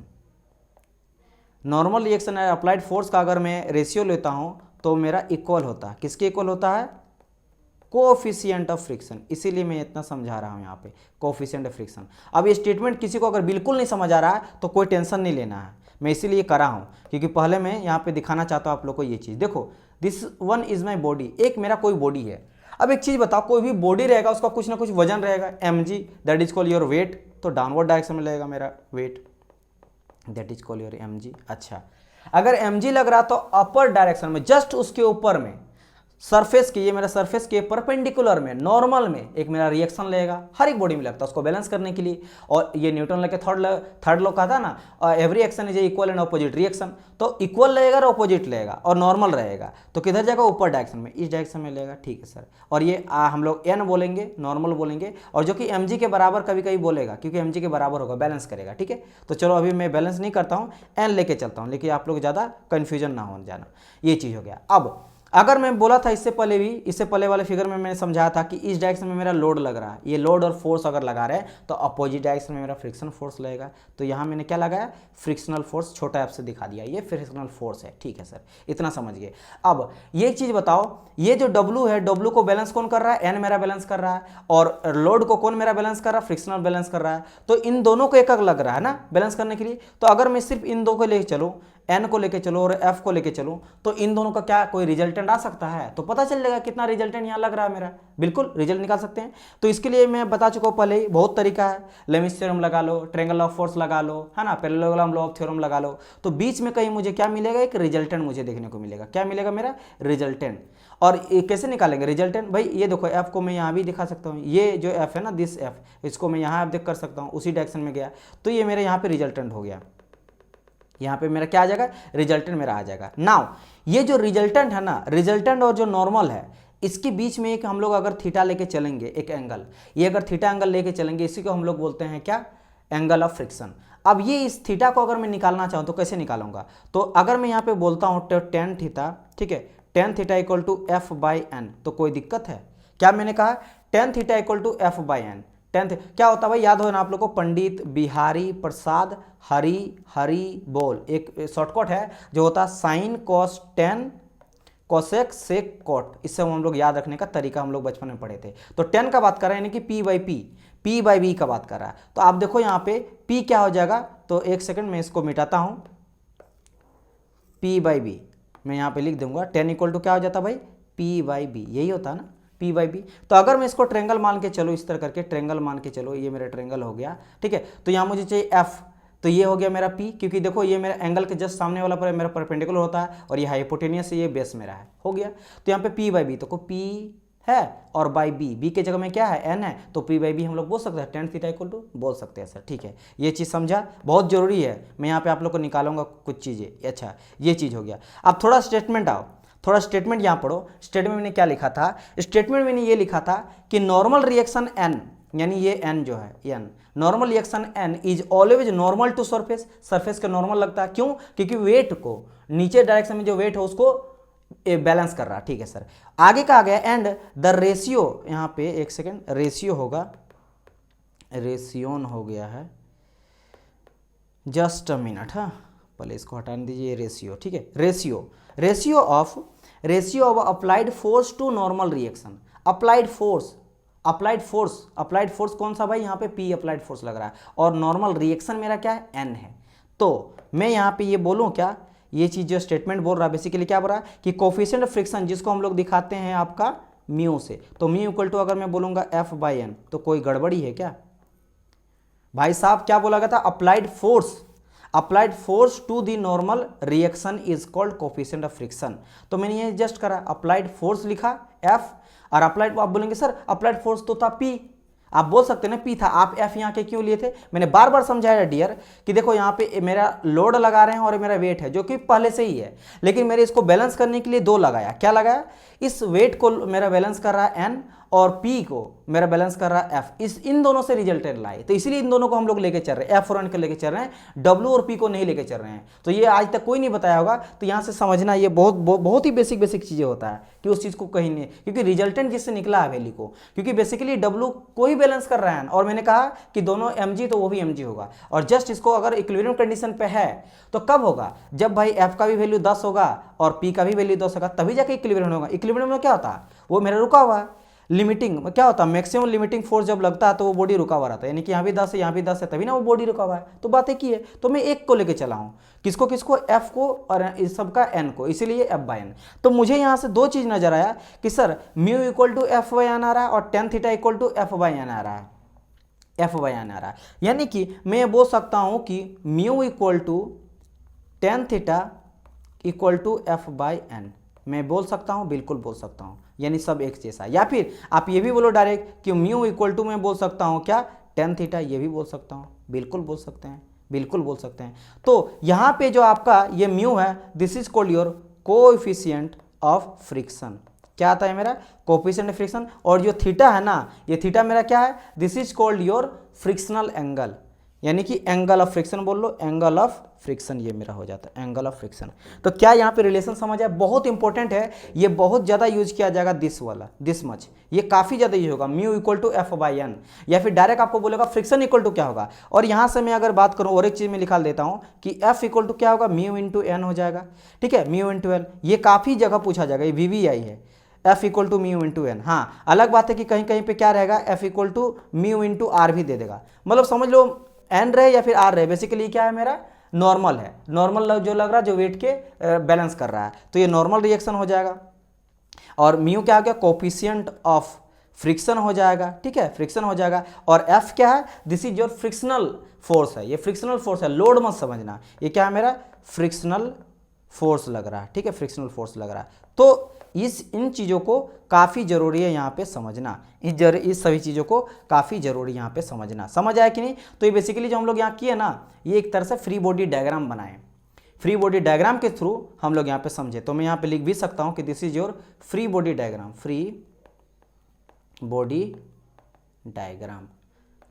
Normal reaction है अप्लाइड फोर्स का अगर मैं रेशियो लेता हूं तो मेरा इक्वल होता है, किसके इक्वल होता है? Coefficient of friction. इसीलिए मैं इतना समझा रहा हूं यहाँ पे, कोएफिशिएंट ऑफ फ्रिक्शन। अब ये स्टेटमेंट किसी को अगर बिल्कुल नहीं समझ आ रहा है तो कोई टेंशन नहीं लेना है, मैं इसीलिए करा हूं क्योंकि पहले मैं यहाँ पे दिखाना चाहता हूँ आप लोग को ये चीज़। देखो this one is my body, एक मेरा कोई बॉडी है। अब एक चीज़ बताओ, कोई भी बॉडी रहेगा उसका कुछ ना कुछ वजन रहेगा, mg that is call your weight. तो डाउनवर्ड डायरेक्शन में लगेगा मेरा weight, that is call your mg। अच्छा, अगर mg लग रहा तो अपर डायरेक्शन में, जस्ट उसके ऊपर में सरफेस के, ये मेरा सरफेस के परपेंडिकुलर में, नॉर्मल में एक मेरा रिएक्शन लगेगा। हर एक बॉडी में लगता है उसको बैलेंस करने के लिए। और ये न्यूटन लगे थर्ड लॉ का था ना, every action is equal and opposite reaction. तो इक्वल लगेगा और ऑपोजिट लगेगा और नॉर्मल रहेगा तो किधर जाएगा? ऊपर डायरेक्शन में, इस डायरेक्शन में लगेगा। ठीक है सर। और ये हम लोग n बोलेंगे, नॉर्मल बोलेंगे, और जो कि mg के बराबर कभी कभी बोलेगा क्योंकि mg के बराबर होगा, बैलेंस करेगा। ठीक है, तो चलो अभी मैं बैलेंस नहीं करता हूँ, n लेके चलता हूँ, लेकिन आप लोग ज़्यादा कन्फ्यूजन ना हो जाना। ये चीज़ हो गया। अब अगर मैं बोला था इससे पहले भी, इससे पहले वाले फिगर में मैंने समझाया था कि इस डायरेक्शन में मेरा लोड लग रहा है, ये लोड और फोर्स अगर लगा रहे हैं तो अपोजिट डायरेक्शन में मेरा फ्रिक्शन फोर्स लगेगा। तो यहाँ मैंने क्या लगाया, फ्रिक्शनल फोर्स, छोटा एफ से दिखा दिया, ये फ्रिक्शनल फोर्स है। ठीक है सर, इतना समझ गए। अब ये चीज़ बताओ, ये जो W है, W को बैलेंस कौन कर रहा है, N मेरा बैलेंस कर रहा है, और लोड को कौन मेरा बैलेंस कर रहा है, फ्रिक्शनल बैलेंस कर रहा है। तो इन दोनों को एक एक लग रहा है ना बैलेंस करने के लिए। तो अगर मैं सिर्फ इन दो को लेके चलूँ, N को लेके चलो और F को लेके चलो, तो इन दोनों का क्या कोई रिजल्टेंट आ सकता है, तो पता चल जाएगा कितना रिजल्टेंट यहाँ लग रहा है मेरा, बिल्कुल रिजल्ट निकाल सकते हैं। तो इसके लिए मैं बता चुका हूँ पहले ही, बहुत तरीका है, लेमिस थ्योरम लगा लो, ट्रायंगल ऑफ फोर्स लगा लो, है ना, पैरेललोग्राम लॉ ऑफ थ्योरम लगा लो, तो बीच में कहीं मुझे क्या मिलेगा, एक रिजल्टेंट मुझे देखने को मिलेगा। क्या मिलेगा, मेरा रिजल्टेंट। और ये कैसे निकालेंगे रिजल्टेंट, भाई ये देखो F को मैं यहाँ भी दिखा सकता हूँ, ये जो F है ना, दिस F, इसको मैं यहाँ देख कर सकता हूँ, उसी डायरेक्शन में गया, तो ये मेरे यहाँ पे रिजल्टेंट हो गया। यहाँ पे मेरा क्या आ जाएगा, रिजल्टेंट मेरा आ जाएगा। नाउ ये जो रिजल्टेंट है ना, रिजल्टेंट और जो नॉर्मल है, इसके बीच में एक हम लोग अगर थीटा लेके चलेंगे, एक एंगल, ये अगर थीटा एंगल लेके चलेंगे, इसी को हम लोग बोलते हैं क्या, एंगल ऑफ फ्रिक्शन। अब ये इस थीटा को अगर मैं निकालना चाहूँ तो कैसे निकालूंगा, तो अगर मैं यहाँ पे बोलता हूँ टेन थीटा, ठीक है, tan theta equal to F by N, तो कोई दिक्कत है क्या, मैंने कहा tan theta equal to F by N. Tenth क्या होता है भाई, याद हो ना आप लोग को, पंडित बिहारी प्रसाद हरी बोल, एक शॉर्टकट है जो होता है sine cos tan cosec sec cot, इससे हम लोग याद रखने का तरीका हम लोग बचपन में पढ़े थे। तो 10 का बात कर रहे हैं, यानी कि पी बाई बी का बात कर रहा है। तो आप देखो यहाँ पे p क्या हो जाएगा, तो एक सेकंड में इसको मिटाता हूँ, p बाई बी मैं यहाँ पे लिख दूंगा, 10 इक्वल टू क्या हो जाता भाई, p बाई बी, यही होता है ना, p बाई बी। तो अगर मैं इसको ट्रेंगल मान के चलो, इस तरह करके ट्रेंगल मान के चलो, ये मेरा ट्रेंगल हो गया, ठीक है। तो यहाँ मुझे चाहिए f, तो ये हो गया मेरा p, क्योंकि देखो ये मेरा एंगल के जस्ट सामने वाला पर मेरा परपेंडिकुलर होता है, और ये हाइपोटेनियस है, ये बेस मेरा है, हो गया। तो यहाँ पे p बाई बी, तो को p है और बाई बी के जगह में क्या है, n है, तो p बाई बी हम लोग बोल सकते हैं टेन थीटा इक्वल टू, बोल सकते हैं सर, ठीक है। ये चीज़ समझा, बहुत जरूरी है, मैं यहाँ पे आप लोग को निकालूंगा कुछ चीज़ें। अच्छा, ये चीज़ हो गया। अब थोड़ा स्टेटमेंट आओ, थोड़ा स्टेटमेंट यहाँ पढ़ो। स्टेटमेंट में मैंने क्या लिखा था, स्टेटमेंट में मैंने ये लिखा था कि नॉर्मल रिएक्शन n, यानी ये n जो है n, normal reaction n is always normal to surface, surface के नॉर्मल लगता है, क्यों, क्योंकि वेट को नीचे डायरेक्शन में जो वेट है उसको बैलेंस कर रहा है, ठीक है सर। आगे का आ गया, एंड द रेशियो, यहाँ पे एक सेकेंड, रेशियो होगा, रेशियोन हो गया है, जस्ट अ मिनट, हाँ पहले इसको हटाने दीजिए, रेशियो, ठीक है, ratio of applied force to normal reaction. Applied force कौन सा भाई, यहाँ पे P अप्लाइड फोर्स लग रहा है, और नॉर्मल रिएक्शन मेरा क्या है, N है। तो मैं यहाँ पे ये बोलूँ क्या, ये चीज़ जो स्टेटमेंट बोल रहा है बेसिकली क्या बोल रहा है कि कोफिशिएंट ऑफ फ्रिक्शन जिसको हम लोग दिखाते हैं आपका म्यू से, तो म्यू इक्वल टू अगर मैं बोलूँगा F बाई एन, तो कोई गड़बड़ी है क्या भाई साहब, क्या बोला गया था, applied force to the normal reaction is called coefficient of friction. तो मैंने ये जस्ट करा, अप्लाइड फोर्स लिखा F, और अप्लाइड, आप बोलेंगे सर अप्लाइड फोर्स तो था P, आप बोल सकते हैं ना P था, आप F यहाँ के क्यों लिए थे, मैंने बार बार समझाया डियर कि देखो यहाँ पे मेरा लोड लगा रहे हैं और मेरा वेट है जो कि पहले से ही है, लेकिन मेरे इसको बैलेंस करने के लिए दो लगाया, क्या लगाया, इस वेट को मेरा बैलेंस कर रहा है N और P को मेरा बैलेंस कर रहा है F, इन दोनों से रिजल्टेंट लाए, तो इसीलिए इन दोनों को हम लोग लेके चल रहे हैं, F और N के लेके चल रहे हैं, W और P को नहीं लेके चल रहे हैं। तो ये आज तक कोई नहीं बताया होगा, तो यहाँ से समझना, ये बहुत ही बेसिक चीज़ें होता है कि उस चीज़ को कहीं नहीं, क्योंकि रिजल्टेंट जिससे निकला है वैल्यू को, क्योंकि बेसिकली W को ही बैलेंस कर रहा है, और मैंने कहा कि दोनों mg, तो वो भी mg होगा, और जस्ट इसको अगर इक्विलिब्रियम कंडीशन पे है तो कब होगा, जब भाई F का भी वैल्यू 10 होगा और P का भी वैल्यू 10 होगा, तभी जाके इक्विलिब्रियम होगा। इक्विलिब्रियम में क्या होता है, वो मेरा रुका हुआ है, लिमिटिंग में क्या होता है, मैक्सिमम लिमिटिंग फोर्स जब लगता है तो वो बॉडी रुका हुआ रहता है, यानी कि यहाँ भी 10 है यहाँ भी 10 है, तभी ना वो बॉडी रुका हुआ है। तो बात एक ही है, तो मैं एक को लेके चला हूँ, किसको F को, और इस सबका N को, इसीलिए F बाई N। तो मुझे यहाँ से दो चीज़ नजर आया कि sir mu equal to F by N आ रहा है और tan theta equal to F by N आ रहा है, F बाई N आ रहा है, यानी कि मैं ये बोल सकता हूँ कि mu equal to tan theta equal to F by N, मैं बोल सकता हूँ, बिल्कुल बोल सकता हूँ, यानी सब एक जैसा। या फिर आप ये भी बोलो डायरेक्ट कि म्यू इक्वल टू मैं बोल सकता हूँ क्या, टेन थीटा, ये भी बोल सकता हूँ, बिल्कुल बोल सकते हैं, बिल्कुल बोल सकते हैं। तो यहाँ पे जो आपका ये म्यू है, this is called your coefficient of friction. क्या आता है मेरा, कोएफिशिएंट ऑफ फ्रिक्शन। और जो थीटा है ना, ये थीटा मेरा क्या है, this is called your frictional angle. यानी कि एंगल ऑफ फ्रिक्शन बोल लो, एंगल ऑफ फ्रिक्शन ये मेरा हो जाता है, एंगल ऑफ फ्रिक्शन। तो क्या यहाँ पे रिलेशन समझ आया? बहुत इंपॉर्टेंट है, ये बहुत ज़्यादा यूज किया जाएगा, दिस वाला, दिस मच, ये काफ़ी ज़्यादा यूज होगा, mu equal to F by N, या फिर डायरेक्ट आपको बोलेगा फ्रिक्शन इक्वल टू क्या होगा। और यहाँ से मैं अगर बात करूँ और एक चीज़ में निकाल देता हूँ कि एफ इक्वल टू क्या होगा, म्यू इंटू एन हो जाएगा, ठीक है, म्यू इंटू एन, ये काफ़ी जगह पूछा जाएगा, ये VVI है, F equal to mu into N. हाँ, अलग बात है कि कहीं कहीं पे क्या रहेगा, F equal to mu into R भी दे देगा, मतलब समझ लो एन रहे या फिर आर रहे, बेसिकली क्या है मेरा नॉर्मल है, नॉर्मल जो लग रहा है, जो वेट के बैलेंस कर रहा है, तो ये नॉर्मल रिएक्शन हो जाएगा। और म्यू क्या हो गया, कोफिशिएंट ऑफ फ्रिक्शन हो जाएगा, ठीक है, फ्रिक्शन हो जाएगा। और एफ क्या है, this is your frictional force है, ये फ्रिक्शनल फोर्स है, लोड मत समझना, ये क्या है मेरा फ्रिक्शनल फोर्स लग रहा है, ठीक है, फ्रिक्शनल फोर्स लग रहा है। तो इन चीज़ों को काफ़ी ज़रूरी है यहाँ पे समझना, इस सभी चीज़ों को काफ़ी ज़रूरी यहाँ पे समझना। समझ आया कि नहीं? तो ये बेसिकली जो हम लोग यहाँ किए ना, ये एक तरह से फ्री बॉडी डायग्राम बनाए, फ्री बॉडी डायग्राम के थ्रू हम लोग यहाँ पे समझे। तो मैं यहाँ पे लिख भी सकता हूँ कि this is your free body diagram, free body diagram.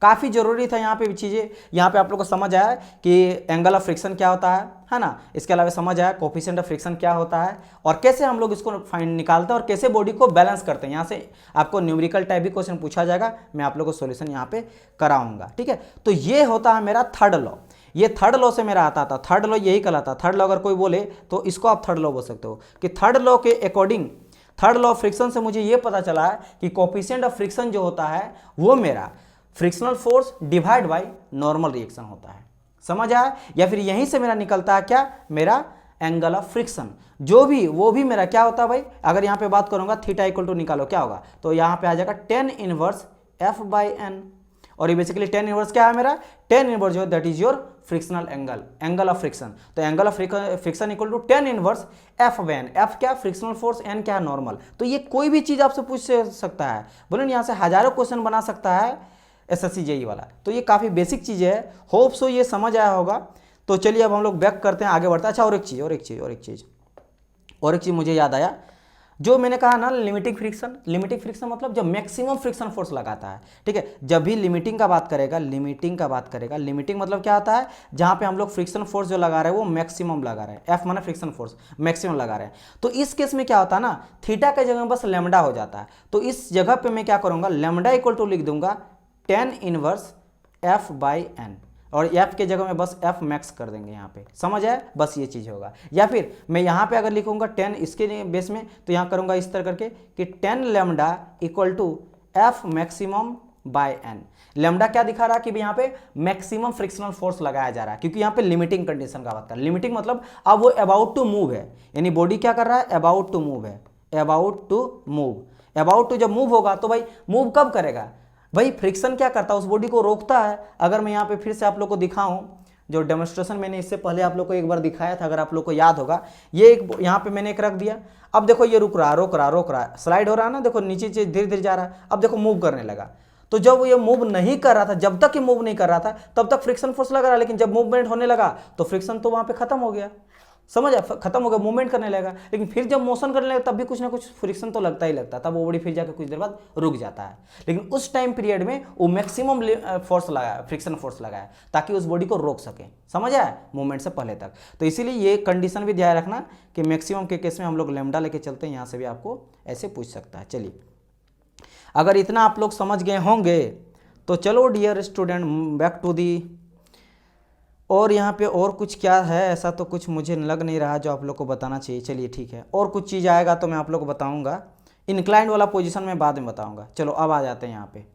काफ़ी ज़रूरी था यहाँ पे भी चीज़ें, यहाँ पे आप लोग को समझ आया कि एंगल ऑफ फ्रिक्शन क्या होता है ना, इसके अलावा समझ आया कोफिशिएंट ऑफ फ्रिक्शन क्या होता है, और कैसे हम लोग इसको फाइंड निकालते हैं और कैसे बॉडी को बैलेंस करते हैं। यहाँ से आपको न्यूमेरिकल टाइप भी क्वेश्चन पूछा जाएगा, मैं आप लोग को सॉल्यूशन यहाँ पे कराऊंगा, ठीक है। तो ये होता है मेरा थर्ड लॉ, ये थर्ड लॉ से मेरा आता था, थर्ड लॉ यही कहलाता। थर्ड लॉ अगर कोई बोले तो इसको आप थर्ड लॉ बोल सकते हो कि थर्ड लॉ के according, third law of friction से मुझे ये पता चला है कि कोफिशिएंट ऑफ फ्रिक्शन जो होता है वो मेरा frictional force divide by normal reaction होता है। समझ आया? या फिर यहीं से मेरा निकलता है क्या, मेरा एंगल ऑफ फ्रिक्शन, जो भी वो भी मेरा क्या होता है भाई, अगर यहाँ पे बात करूंगा थीटा इक्वल टू निकालो क्या होगा, तो यहाँ पे आ जाएगा tan inverse F by N. और ये बेसिकली टेन इनवर्स क्या है मेरा, टेन इनवर्स जो है that is your frictional angle, angle of friction. तो angle of friction equal to tan inverse F by N, F क्या फ्रिक्शनल फोर्स, एन क्या है नॉर्मल। तो ये कोई भी चीज आपसे पूछ सकता है, बोले यहाँ से हजारों क्वेश्चन बना सकता है SSC JEE वाला। तो ये काफ़ी बेसिक चीज़ है, होप सो ये समझ आया होगा। तो चलिए अब हम लोग बैक करते हैं, आगे बढ़ते हैं। अच्छा, और एक चीज़ मुझे याद आया, जो मैंने कहा ना लिमिटिंग फ्रिक्शन, लिमिटिंग फ्रिक्शन मतलब जब मैक्सिमम फ्रिक्शन फोर्स लगाता है, ठीक है। जब भी लिमिटिंग का बात करेगा, लिमिटिंग मतलब क्या होता है, जहाँ पे हम लोग फ्रिक्शन फोर्स जो लगा रहे हैं वो मैक्सिमम लगा रहे हैं, एफ माना फ्रिक्शन फोर्स, मैक्सिमम लगा रहे हैं। तो इस केस में क्या होता है ना, थीटा के जगह बस लैम्डा हो जाता है। तो इस जगह पे मैं क्या करूँगा, लैम्डा इक्वल टू लिख दूंगा tan inverse F by N, और एफ के जगह में बस एफ मैक्स कर देंगे यहाँ पे। समझ आया? बस ये चीज़ होगा। या फिर मैं यहाँ पे अगर लिखूंगा 10 इसके बेस में, तो यहाँ करूँगा इस तरह करके कि 10 lambda equal to F maximum by N. Lambda क्या दिखा रहा है कि यहाँ पे मैक्सिमम फ्रिक्शनल फोर्स लगाया जा रहा है, क्योंकि यहाँ पे लिमिटिंग कंडीशन का बात कर, लिमिटिंग मतलब अब वो अबाउट टू मूव है, यानी बॉडी क्या कर रहा है, अबाउट टू मूव है, about to move. About to जब मूव होगा तो भाई मूव कब करेगा, भाई फ्रिक्शन क्या करता है, उस बॉडी को रोकता है। अगर मैं यहाँ पे फिर से आप लोग को दिखाऊं, जो डेमोन्स्ट्रेशन मैंने इससे पहले आप लोग को एक बार दिखाया था, अगर आप लोग को याद होगा, ये एक यहाँ पे मैंने एक रख दिया। अब देखो ये रुक रहा है, स्लाइड हो रहा है ना, देखो नीचे धीरे धीरे जा रहा है। अब देखो मूव करने लगा, तो जब ये मूव नहीं कर रहा था, जब तक ये मूव नहीं कर रहा था तब तक फ्रिक्शन फोर्स लगा रहा, लेकिन जब मूवमेंट होने लगा तो फ्रिक्शन तो वहाँ पे खत्म हो गया। समझ आ, खत्म हो गया, मूवमेंट करने लगा। लेकिन फिर जब मोशन करने लगा तब भी कुछ ना कुछ फ्रिक्शन तो लगता ही लगता, तब वो बॉडी फिर जाकर कुछ देर बाद रुक जाता है। लेकिन उस टाइम पीरियड में वो मैक्सिमम फोर्स लगाया, फ्रिक्शन फोर्स लगाया, ताकि उस बॉडी को रोक सके। समझ आया? मूवमेंट से पहले तक। तो इसीलिए ये कंडीशन भी ध्यान रखना कि मैक्सिमम के केस में हम लोग लैम्डा लेके चलते हैं, यहाँ से भी आपको ऐसे पूछ सकता है। चलिए, अगर इतना आप लोग समझ गए होंगे तो चलो dear student back to the. और यहाँ पे और कुछ क्या है, ऐसा तो कुछ मुझे लग नहीं रहा जो आप लोग को बताना चाहिए। चलिए ठीक है, और कुछ चीज़ आएगा तो मैं आप लोग को बताऊंगा। इंक्लाइंड वाला पोजीशन में बाद में बताऊंगा। चलो अब आ जाते हैं यहाँ पे,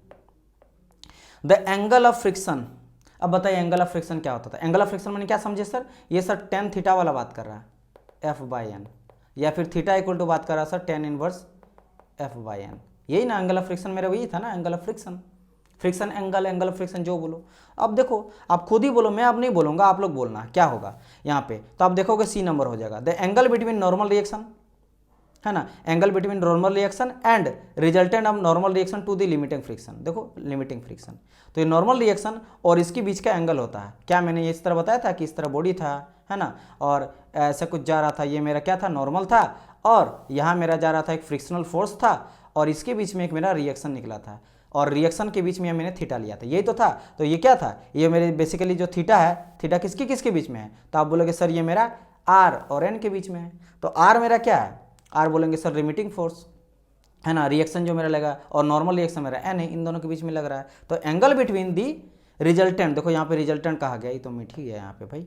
द एंगल ऑफ फ्रिक्शन। अब बताइए एंगल ऑफ फ्रिक्शन क्या होता था। एंगल ऑफ फ्रिक्शन मैंने क्या समझे सर, ये सर टेन थीटा वाला बात कर रहा है, एफ बाई एन, या फिर थीटा इक्वल टू बात कर रहा है sir tan inverse F by N. यही ना एंगल ऑफ फ्रिक्शन, मेरा वही था ना angle of friction, friction angle, angle of friction जो बोलो। अब देखो आप खुद ही बोलो, मैं अब नहीं बोलूंगा, आप लोग बोलना क्या होगा यहाँ पे। तो आप देखोगे सी नंबर हो जाएगा, the angle between normal reaction, है ना, angle between normal reaction and resultant of normal reaction to the limiting friction. देखो लिमिटिंग फ्रिक्शन, तो ये नॉर्मल रिएक्शन और इसके बीच का एंगल होता है। क्या मैंने ये इस तरह बताया था कि इस तरह बॉडी था, है ना, और ऐसा कुछ जा रहा था, ये मेरा क्या था, नॉर्मल था, और यहाँ मेरा जा रहा था एक फ्रिक्शनल फोर्स था, और इसके बीच में एक मेरा रिएक्शन निकला था। और रिएक्शन के बीच में मैंने थीटा लिया था, यही तो था। तो ये क्या था, ये मेरे बेसिकली जो थीटा है, थीटा किसके किसके बीच में है, तो आप बोलोगे सर ये मेरा आर और एन के बीच में है। तो आर मेरा क्या है, आर बोलेंगे सर लिमिटिंग फोर्स है ना, रिएक्शन जो मेरा लगा, और नॉर्मल रिएक्शन मेरा एन है, इन दोनों के बीच में लग रहा है। तो एंगल बिटवीन दी रिजल्टेंट, देखो यहाँ पे रिजल्टेंट कहा गया, ये तो मीठी है यहाँ पे भाई,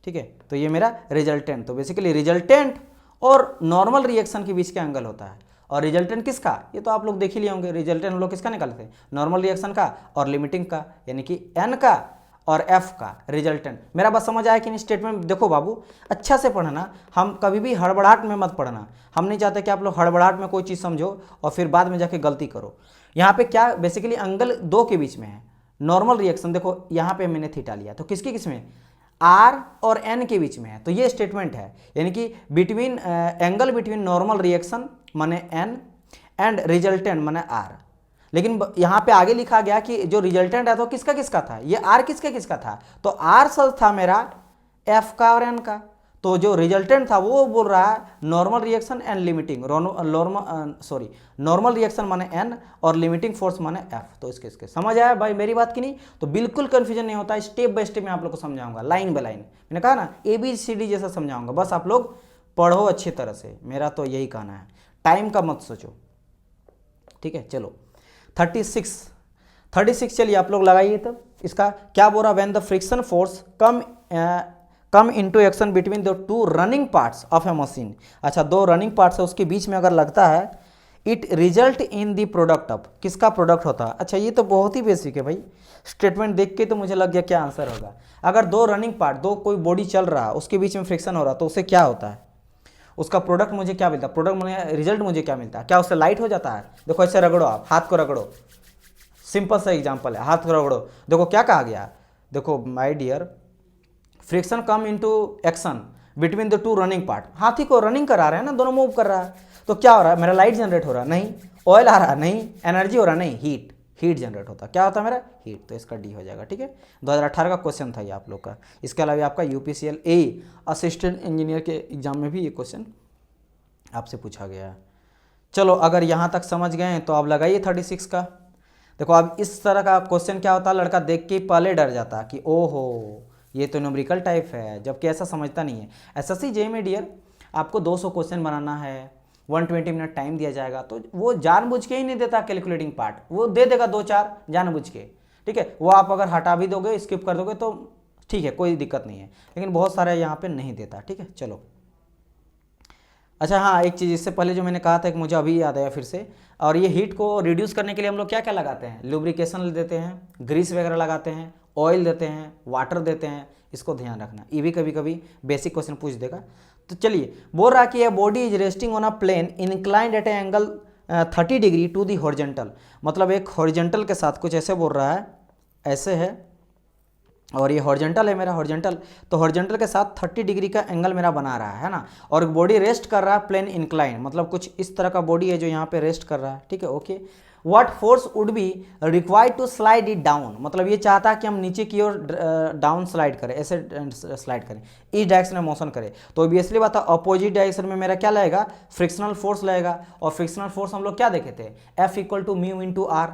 ठीक है। तो ये मेरा रिजल्टेंट, तो बेसिकली रिजल्टेंट और नॉर्मल रिएक्शन के बीच का एंगल होता है। और रिजल्टेंट किसका, ये तो आप लोग देख ही लिए होंगे, रिजल्टेंट हम लोग किसका निकालते हैं, नॉर्मल रिएक्शन का और लिमिटिंग का, यानी कि एन का और एफ का रिजल्टेंट। मेरा बात समझ आया कि नहीं स्टेटमेंट। देखो बाबू अच्छा से पढ़ना, हम कभी भी हड़बड़ाहट में मत पढ़ना, हम नहीं चाहते कि आप लोग हड़बड़ाहट में कोई चीज़ समझो और फिर बाद में जाके गलती करो। यहाँ पे क्या बेसिकली एंगल दो के बीच में है, नॉर्मल रिएक्शन, देखो यहाँ पे मैंने थीटा लिया, तो किसकी किस में, आर और एन के बीच में है, तो ये स्टेटमेंट है, यानी कि between angle between normal reaction माने एन एंड रिजल्टेंट माने आर। लेकिन यहाँ पे आगे लिखा गया कि जो रिजल्टेंट है तो किसका किसका था, ये आर किसका किसका था, तो आर सच था मेरा एफ का और एन का। तो जो रिजल्टेंट था वो बोल रहा है normal reaction and limiting, normal reaction माने एन और लिमिटिंग फोर्स माने एफ। तो इसके समझ आया भाई मेरी बात की नहीं, तो बिल्कुल कंफ्यूजन नहीं होता, स्टेप बाय स्टेप मैं आप लोग को समझाऊंगा, लाइन बाय लाइन। मैंने कहा ना ABCD जैसा समझाऊंगा, बस आप लोग पढ़ो अच्छी तरह से, मेरा तो यही कहना है, टाइम का मत सोचो, ठीक है। चलो 36 चलिए आप लोग लगाइए। तब इसका क्या बोल रहा, when the friction force come into action between the two running parts of A machine. अच्छा, दो रनिंग पार्ट्स है उसके बीच में अगर लगता है, it result in the product of, किसका प्रोडक्ट होता है। अच्छा ये तो बहुत ही बेसिक है भाई, स्टेटमेंट देख के तो मुझे लग गया क्या आंसर होगा। अगर दो रनिंग पार्ट, दो कोई बॉडी चल रहा है उसके बीच में फ्रिक्शन हो रहा है, तो उससे क्या होता है, उसका प्रोडक्ट मुझे क्या मिलता है, प्रोडक्ट मुझे रिजल्ट मुझे क्या मिलता है, क्या उससे लाइट हो जाता है। देखो ऐसे रगड़ो, आप हाथ को रगड़ो, सिंपल सा एग्जांपल है, हाथ को रगड़ो, देखो क्या कहा गया, देखो my dear friction come into action between the two running part, हाथी को रनिंग करा रहे हैं ना, दोनों मूव कर रहा है, तो क्या हो रहा है, मेरा लाइट जनरेट हो रहा है नहीं, ऑयल आ रहा है नहीं, एनर्जी हो रहा नहीं, हीट जनरेट होता है, क्या होता है मेरा हीट। तो इसका डी हो जाएगा, ठीक है। 2018 का क्वेश्चन था ये आप लोग का। इसके अलावा आपका UPCL A असिस्टेंट इंजीनियर के एग्जाम में भी ये क्वेश्चन आपसे पूछा गया है। चलो अगर यहाँ तक समझ गए तो आप लगाइए 36 का। देखो अब इस तरह का क्वेश्चन क्या होता है, लड़का देख के पहले डर जाता कि ओहो ये तो न्यूमेरिकल टाइप है, जबकि ऐसा समझता नहीं है। SSC JEE में डियर आपको 200 क्वेश्चन बनाना है, 120 मिनट टाइम दिया जाएगा, तो वो जानबूझ के ही नहीं देता कैलकुलेटिंग पार्ट, वो दे देगा 2-4 जानबूझ के, ठीक है। वो आप अगर हटा भी दोगे, स्किप कर दोगे तो ठीक है, कोई दिक्कत नहीं है, लेकिन बहुत सारे यहाँ पे नहीं देता, ठीक है। चलो अच्छा हाँ, एक चीज़ इससे पहले जो मैंने कहा था कि मुझे अभी याद आया फिर से, और ये हीट को रिड्यूस करने के लिए हम लोग क्या क्या लगाते हैं, लुब्रिकेशन देते हैं, ग्रीस वगैरह लगाते हैं, ऑयल देते हैं, वाटर देते हैं, इसको ध्यान रखना, ये भी कभी कभी बेसिक क्वेश्चन पूछ देगा। तो चलिए बोल रहा है कि ये body is resting on a plane inclined at a angle 30 degree to the horizontal, मतलब एक हॉरिजेंटल के साथ कुछ ऐसे बोल रहा है, ऐसे है, और ये हॉरिजेंटल है मेरा, हॉरिजेंटल, तो हॉरिजेंटल के साथ 30 डिग्री का एंगल मेरा बना रहा है ना, और बॉडी रेस्ट कर रहा है प्लेन इंक्लाइन, मतलब कुछ इस तरह का बॉडी है जो यहाँ पे रेस्ट कर रहा है, ठीक है, okay. What force would be required to slide it down, मतलब ये चाहता है कि हम नीचे की ओर डाउन स्लाइड करें, ऐसे स्लाइड करें, इस डायरेक्शन में मोशन करें, तो ऑब्वियसली बात है अपोजिट डायरेक्शन में मेरा क्या लगेगा, फ्रिक्शनल फोर्स लगेगा, और फ्रिक्शनल फोर्स हम लोग क्या देखे थे, F = μ × r।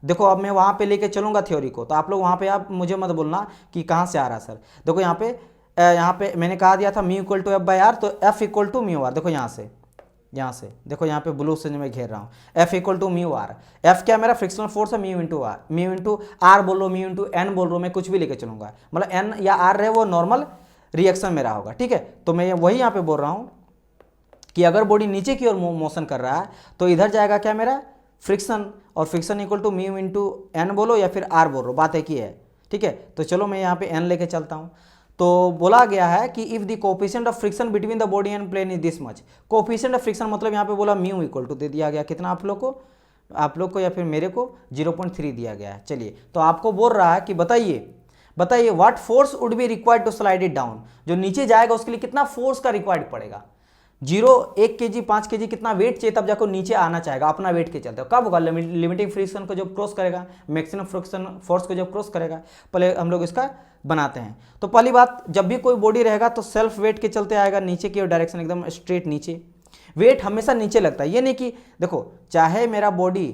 देखो अब मैं वहाँ पे लेके चलूँगा थ्योरी को, तो आप लोग वहाँ पे आप मुझे मत बोलना कि कहाँ से आ रहा है सर। देखो यहाँ पे मैंने कहा दिया था μ = F/r, तो F = μr, देखो यहाँ से देखो यहाँ पे ब्लू से मैं घेर रहा हूँ, F = μr, F क्या मेरा फ्रिक्शनल फोर्स है, μ × r, μ × r बोल लो, μ × n बोल लो, मैं कुछ भी लेके चलूँगा, मतलब n या r रहे वो नॉर्मल रिएक्शन मेरा होगा, ठीक है। तो मैं वही यहाँ पे बोल रहा हूँ कि अगर बॉडी नीचे की ओर मोशन कर रहा है तो इधर जाएगा क्या मेरा फ्रिक्शन, और फ्रिक्शन = μ × n बोलो या फिर r बोल लो, बात एक ही है, ठीक है। तो चलो मैं यहाँ पे n लेके चलता हूँ। तो बोला गया है कि if the coefficient of friction between the body and plane is this much, coefficient of friction मतलब यहाँ पे बोला μ = दे दिया गया कितना आप लोग को या फिर मेरे को 0.3 दिया गया है। चलिए तो आपको बोल रहा है कि बताइए what force would be required to slide it down, जो नीचे जाएगा उसके लिए कितना फोर्स का रिक्वायर्ड पड़ेगा, 1 kg 5 kg कितना वेट चाहिए तब जाकर नीचे आना चाहेगा अपना वेट के चलते, कब होगा, लिमिटिंग फ्रिक्शन को जब क्रॉस करेगा, मैक्सिमम फ्रिक्शन फोर्स को जब क्रॉस करेगा। पहले हम लोग इसका बनाते हैं। तो पहली बात, जब भी कोई बॉडी रहेगा तो सेल्फ वेट के चलते आएगा नीचे की डायरेक्शन, एकदम स्ट्रेट नीचे, वेट हमेशा नीचे लगता है, ये नहीं कि देखो चाहे मेरा बॉडी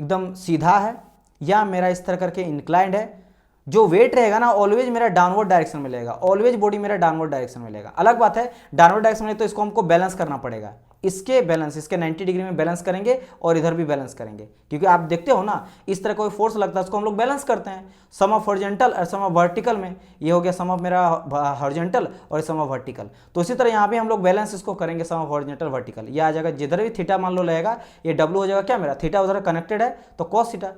एकदम सीधा है या मेरा इस तरह करके इंक्लाइंड है। जो वेट रहेगा ना ऑलवेज मेरा डाउनवर्ड डायरेक्शन में लेगा, ऑलवेज बॉडी मेरा डाउनवर्ड डायरेक्शन में लेगा। अलग बात है डाउनवर्ड डायरेक्शन में तो इसको हमको बैलेंस करना पड़ेगा, इसके 90 डिग्री में बैलेंस करेंगे और इधर भी बैलेंस करेंगे, क्योंकि आप देखते हो ना इस तरह कोई फोर्स लगता है उसको हम लोग बैलेंस करते हैं सम ऑफ हॉरिजॉन्टल और सम ऑफ वर्टिकल में। ये हो गया सम ऑफ मेरा हॉरिजॉन्टल और सम ऑफ वर्टिकल। तो इसी तरह यहाँ भी हम लोग बैलेंस इसको करेंगे सम ऑफ हॉरिजॉन्टल वर्टिकल। ये आ जाएगा जिधर भी थीटा मान लो रहेगा ये डब्लू हो जाएगा क्या मेरा, थीटा उधर कनेक्टेड है तो कॉस थीटा,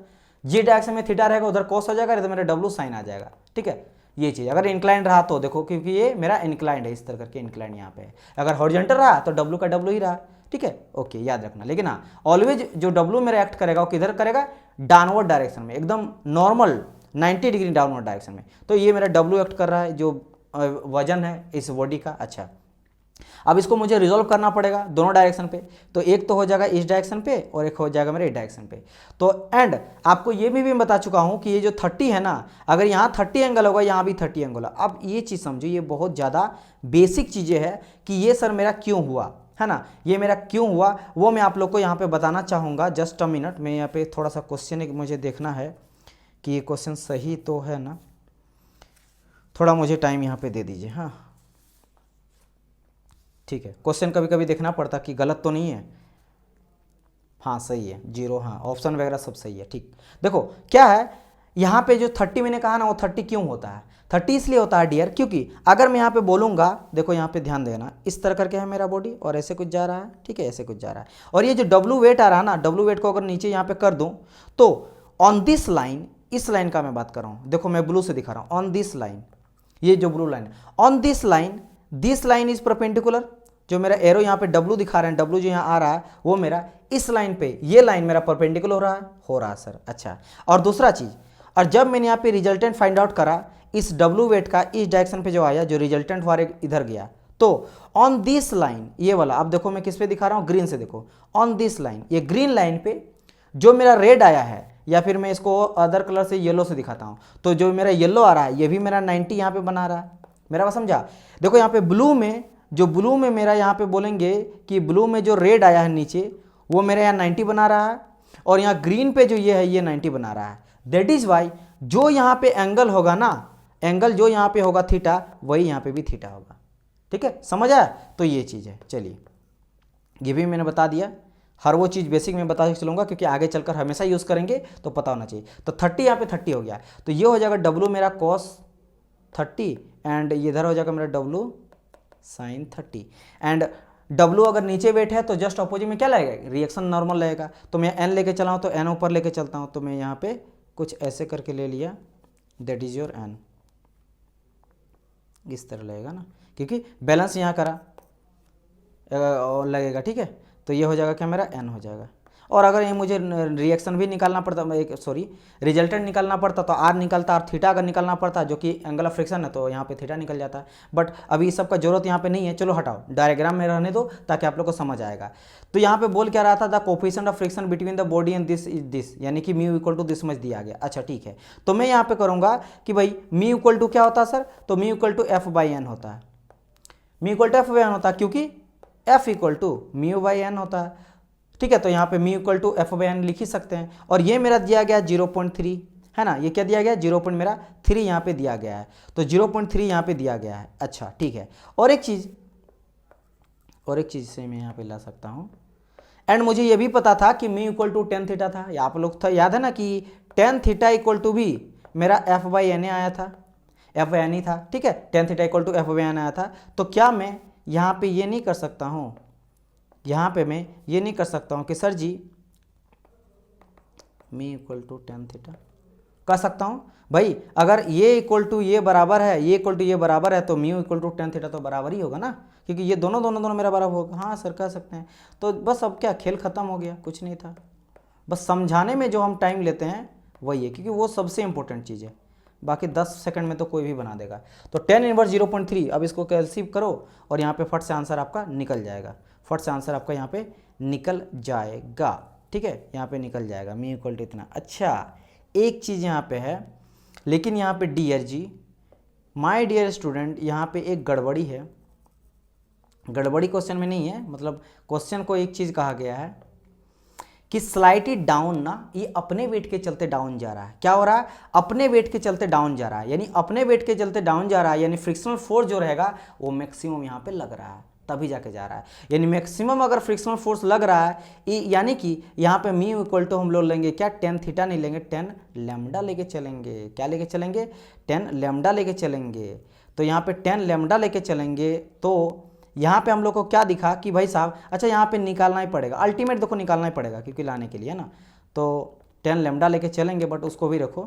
जी डायरेक्शन में थीटा रहेगा उधर कॉस हो जाएगा, इधर मेरा डब्लू साइन आ जाएगा। ठीक है ये चीज अगर इंक्लाइंड रहा तो देखो, क्योंकि ये मेरा इंक्लाइंड है इस तरह करके इंक्लाइंड यहाँ पे है। अगर हॉरिजॉन्टल रहा तो डब्लू का डब्लू ही रहा। ठीक है ओके याद रखना। लेकिन हाँ ऑलवेज जो डब्लू मेरा एक्ट करेगा वो किधर करेगा, डाउनवर्ड डायरेक्शन में, एकदम नॉर्मल 90 डिग्री डाउनवर्ड डायरेक्शन में। तो ये मेरा डब्लू एक्ट कर रहा है जो वजन है इस बॉडी का। अच्छा अब इसको मुझे रिजोल्व करना पड़ेगा दोनों डायरेक्शन पे, तो एक तो हो जाएगा इस डायरेक्शन पे और एक हो जाएगा मेरे इस डायरेक्शन पे। तो एंड आपको ये भी बता चुका हूँ कि ये जो 30 है ना, अगर यहाँ 30 एंगल होगा यहाँ भी 30 एंगल होगा। अब ये चीज़ समझो, ये बहुत ज़्यादा बेसिक चीज़ें हैं कि ये सर मेरा क्यों हुआ है ना, ये मेरा क्यों हुआ वो मैं आप लोग को यहाँ पे बताना चाहूँगा। जस्ट अ मिनट, मैं यहाँ पे थोड़ा सा क्वेश्चन मुझे देखना है कि ये क्वेश्चन सही तो है ना, थोड़ा मुझे टाइम यहाँ पे दे दीजिए। हाँ ठीक है, क्वेश्चन कभी कभी देखना पड़ता कि गलत तो नहीं है। हाँ सही है, 0, हाँ ऑप्शन वगैरह सब सही है। ठीक देखो क्या है यहाँ पे जो 30 मैंने कहा ना वो 30 क्यों होता है, 30 इसलिए होता है डियर क्योंकि अगर मैं यहाँ पे बोलूँगा, देखो यहाँ पे ध्यान देना, इस तरह करके है मेरा बॉडी और ऐसे कुछ जा रहा है। ठीक है ऐसे कुछ जा रहा है और ये जो डब्लू वेट आ रहा है ना, डब्लू वेट को अगर नीचे यहाँ पे कर दूँ तो ऑन दिस लाइन, इस लाइन का मैं बात कर रहा हूँ, देखो मैं ब्लू से दिखा रहा हूँ, ऑन दिस लाइन, ये जो blue line on this line is perpendicular. जो मेरा एरो यहाँ पे डब्लू दिखा रहे हैं, डब्लू जो यहाँ आ रहा है वो मेरा इस लाइन पे, ये लाइन मेरा परपेंडिकुलर हो रहा है सर। अच्छा और दूसरा चीज, और जब मैंने यहाँ पे रिजल्टेंट फाइंड आउट करा इस डब्लू वेट का इस डायरेक्शन पे जो आया, जो रिजल्टेंट वाले इधर गया, तो ऑन दिस लाइन ये वाला, अब देखो मैं किस पे दिखा रहा हूँ, ग्रीन से देखो, ऑन दिस लाइन, ये ग्रीन लाइन पे जो मेरा रेड आया है, या फिर मैं इसको अदर कलर से येलो से दिखाता हूँ, तो जो मेरा येलो आ रहा है ये भी मेरा 90 यहाँ पे बना रहा है। मेरा बात समझा। देखो यहाँ पे ब्लू में, जो ब्लू में मेरा यहाँ पे बोलेंगे कि ब्लू में जो रेड आया है नीचे वो मेरा यहाँ 90 बना रहा है, और यहाँ ग्रीन पे जो ये है ये 90 बना रहा है। दैट इज वाई जो यहाँ पे एंगल होगा ना, एंगल जो यहाँ पे होगा थीटा, वही यहाँ पे भी थीटा होगा। ठीक है समझ आया। तो ये चीज़ है, चलिए ये भी मैंने बता दिया। हर वो चीज़ बेसिक में बता के चलूँगा क्योंकि आगे चलकर हमेशा यूज़ करेंगे तो पता होना चाहिए। तो 30 यहाँ पे 30 हो गया, तो ये हो जाएगा डब्लू मेरा कॉस 30 एंड इधर हो जाएगा मेरा डब्लू साइन 30। एंड डब्लू अगर नीचे वेट है तो जस्ट अपोजिट में क्या लगेगा, रिएक्शन नॉर्मल रहेगा। तो मैं एन लेके चला हूँ तो एन ऊपर लेके चलता हूँ, तो मैं यहाँ पे कुछ ऐसे करके ले लिया, दैट इज योर एन, इस तरह लगेगा ना, क्योंकि बैलेंस यहाँ करा लगेगा। ठीक है तो ये हो जाएगा क्या मेरा एन हो जाएगा। और अगर ये मुझे रिएक्शन भी निकालना पड़ता, रिजल्टेंट निकालना पड़ता तो आर निकलता, और थीटा अगर निकालना पड़ता जो कि एंगल ऑफ फ्रिक्शन है तो यहाँ पे थीटा निकल जाता है। बट अभी इस सब का जरूरत यहाँ पे नहीं है, चलो हटाओ, डायग्राम में रहने दो ताकि आप लोग को समझ आएगा। तो यहाँ पे बोल क्या रहा था, the coefficient of friction between the body and this is this, यानी कि mu equal to this much दिया गया। अच्छा ठीक है, तो मैं यहाँ पे करूँगा कि भाई म्यू इक्वल टू क्या होता है सर, तो mu equal to F by N होता है। Mu equal to F by N होता है क्योंकि F equal to mu by N होता है। ठीक है तो यहाँ पे mu equal to F by N लिख ही सकते हैं, और ये मेरा दिया गया 0.3 है ना, ये क्या दिया गया 0.3 यहाँ पे दिया गया है, तो 0.3 यहाँ पे दिया गया है। अच्छा ठीक है, और एक चीज़ से मैं यहाँ पे ला सकता हूँ, एंड मुझे ये भी पता था कि mu equal to tan theta था। आप लोग था याद है ना कि tan थीटा इक्वल टू भी मेरा एफ बाई एन आया था, एफ बाई एन ही था। ठीक है tan theta equal to F by N आया था। तो क्या मैं यहाँ पे ये नहीं कर सकता हूँ, यहाँ पे मैं ये नहीं कर सकता हूँ कि sir ji mu equal to tan theta कर सकता हूँ भाई, अगर ये इक्वल टू ये बराबर है, ये इक्वल टू ये बराबर है, तो mu equal to tan theta तो बराबर ही होगा ना, क्योंकि ये दोनों मेरा बराबर होगा। हाँ सर कह सकते हैं। तो बस अब क्या खेल खत्म हो गया, कुछ नहीं था, बस समझाने में जो हम टाइम लेते हैं वही है, क्योंकि वो सबसे इंपॉर्टेंट चीज़ है, बाकी 10 सेकंड में तो कोई भी बना देगा। तो tan इनवर्स 0.3, अब इसको कैल्सिव करो और यहाँ पे फट से आंसर आपका निकल जाएगा, फट से आंसर आपका यहाँ पे निकल जाएगा। ठीक है यहाँ पे निकल जाएगा म्यू इक्वल टू इतना। अच्छा एक चीज़ यहाँ पे है, लेकिन यहाँ पे dear ji my dear student, यहाँ पे एक गड़बड़ी है। गड़बड़ी क्वेश्चन में नहीं है, मतलब क्वेश्चन को एक चीज़ कहा गया है कि स्लाइटली डाउन ना, ये अपने वेट के चलते डाउन जा रहा है। क्या हो रहा है? अपने वेट के चलते डाउन जा रहा है, यानी अपने वेट के चलते डाउन जा रहा है, यानी फ्रिक्शनल फोर्स जो रहेगा वो मैक्सिमम यहाँ पे लग रहा है, तभी जाके जा रहा है। यानी मैक्सिमम अगर फ्रिक्शनल फोर्स लग रहा है, यानी कि यहाँ पे मी इक्वल टू हम लोग लेंगे क्या, टेन थीटा नहीं लेंगे, टेन लैम्डा लेके चलेंगे। क्या लेके चलेंगे? टेन लैम्डा लेके चलेंगे। तो यहाँ पे टेन लैम्डा लेके चलेंगे, तो यहाँ पे हम लोग को क्या दिखा कि भाई साहब, अच्छा यहाँ पे निकालना ही पड़ेगा, अल्टीमेट देखो निकालना ही पड़ेगा क्योंकि लाने के लिए है ना। तो टेन लैम्डा लेके चलेंगे, बट उसको भी रखो,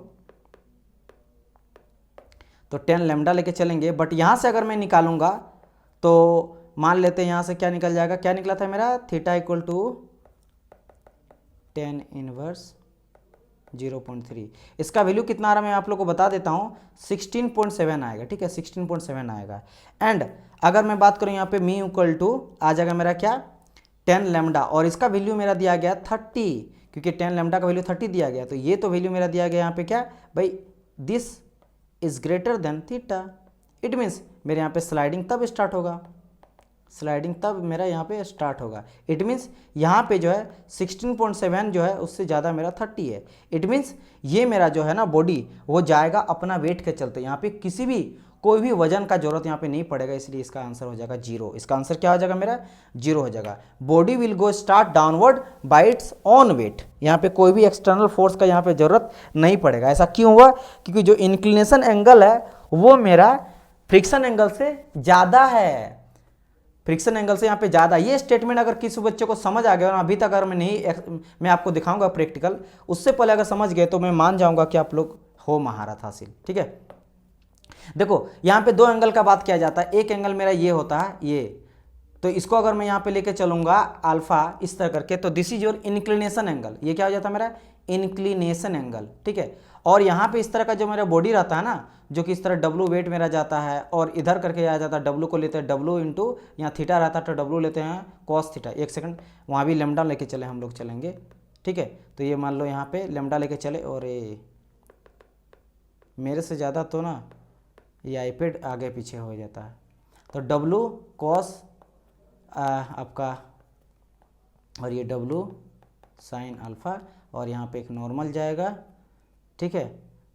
तो टेन लैम्डा लेके चलेंगे। बट यहाँ से अगर मैं निकालूंगा तो मान लेते हैं यहाँ से क्या निकल जाएगा, क्या निकला था मेरा, theta equal to tan inverse 0.3। इसका वैल्यू कितना आ रहा है मैं आप लोग को बता देता हूँ, 16.7 आएगा। ठीक है, 16.7 आएगा। एंड अगर मैं बात करूँ यहाँ पे मी इक्वल टू आ जाएगा मेरा क्या, 10 लैम्डा, और इसका वैल्यू मेरा दिया गया 30, क्योंकि 10 लैम्डा का वैल्यू 30 दिया गया। तो ये तो वैल्यू मेरा दिया गया यहाँ पे क्या भाई, this is greater than theta. It means मेरे यहाँ पे स्लाइडिंग तब स्टार्ट होगा, स्लाइडिंग तब मेरा यहाँ पे स्टार्ट होगा। इट मीन्स यहाँ पे जो है 16.7 जो है उससे ज़्यादा मेरा 30 है। इट मीन्स ये मेरा जो है ना बॉडी वो जाएगा अपना वेट के चलते, यहाँ पे किसी भी कोई भी वजन का जरूरत यहाँ पे नहीं पड़ेगा, इसलिए इसका आंसर हो जाएगा 0। इसका आंसर क्या हो जाएगा मेरा, 0 हो जाएगा। Body will go start downward by its on weight, यहाँ पे कोई भी एक्सटर्नल फोर्स का यहाँ पे जरूरत नहीं पड़ेगा। ऐसा क्यों हुआ? क्योंकि जो इंक्लिनेशन एंगल है वो मेरा फ्रिक्शन एंगल से ज़्यादा है, फ्रिक्शन एंगल से यहाँ पे ज़्यादा। ये स्टेटमेंट अगर किसी बच्चे को समझ आ गया, और अभी तक अगर मैं आपको दिखाऊंगा प्रैक्टिकल, उससे पहले अगर समझ गए तो मैं मान जाऊंगा कि आप लोग हो महारत हासिल। ठीक है, देखो यहाँ पे दो एंगल का बात किया जाता है। एक एंगल मेरा ये होता है, ये, तो इसको अगर मैं यहाँ पे लेके चलूंगा अल्फा इस तरह करके, तो this is your inclination angle. ये क्या हो जाता है मेरा, इंक्लिनेशन एंगल। ठीक है, और यहाँ पे इस तरह का जो मेरा बॉडी रहता है ना, जो कि इस तरह डब्लू वेट मेरा जाता है, और इधर करके आ जाता है, डब्लू को लेते हैं डब्लू इंटू, यहाँ थीटा रहता है तो डब्लू लेते हैं कॉस थीटा। एक सेकंड, वहाँ भी लेमडा लेके चले हम लोग चलेंगे। ठीक है, तो ये मान लो यहाँ पे लेमडा लेके चले, और ये मेरे से ज़्यादा तो ना ये आईपैड आगे पीछे हो जाता है, तो डब्लू कॉस आपका, और ये डब्लू साइन अल्फ़ा, और यहाँ पे एक नॉर्मल जाएगा। ठीक है,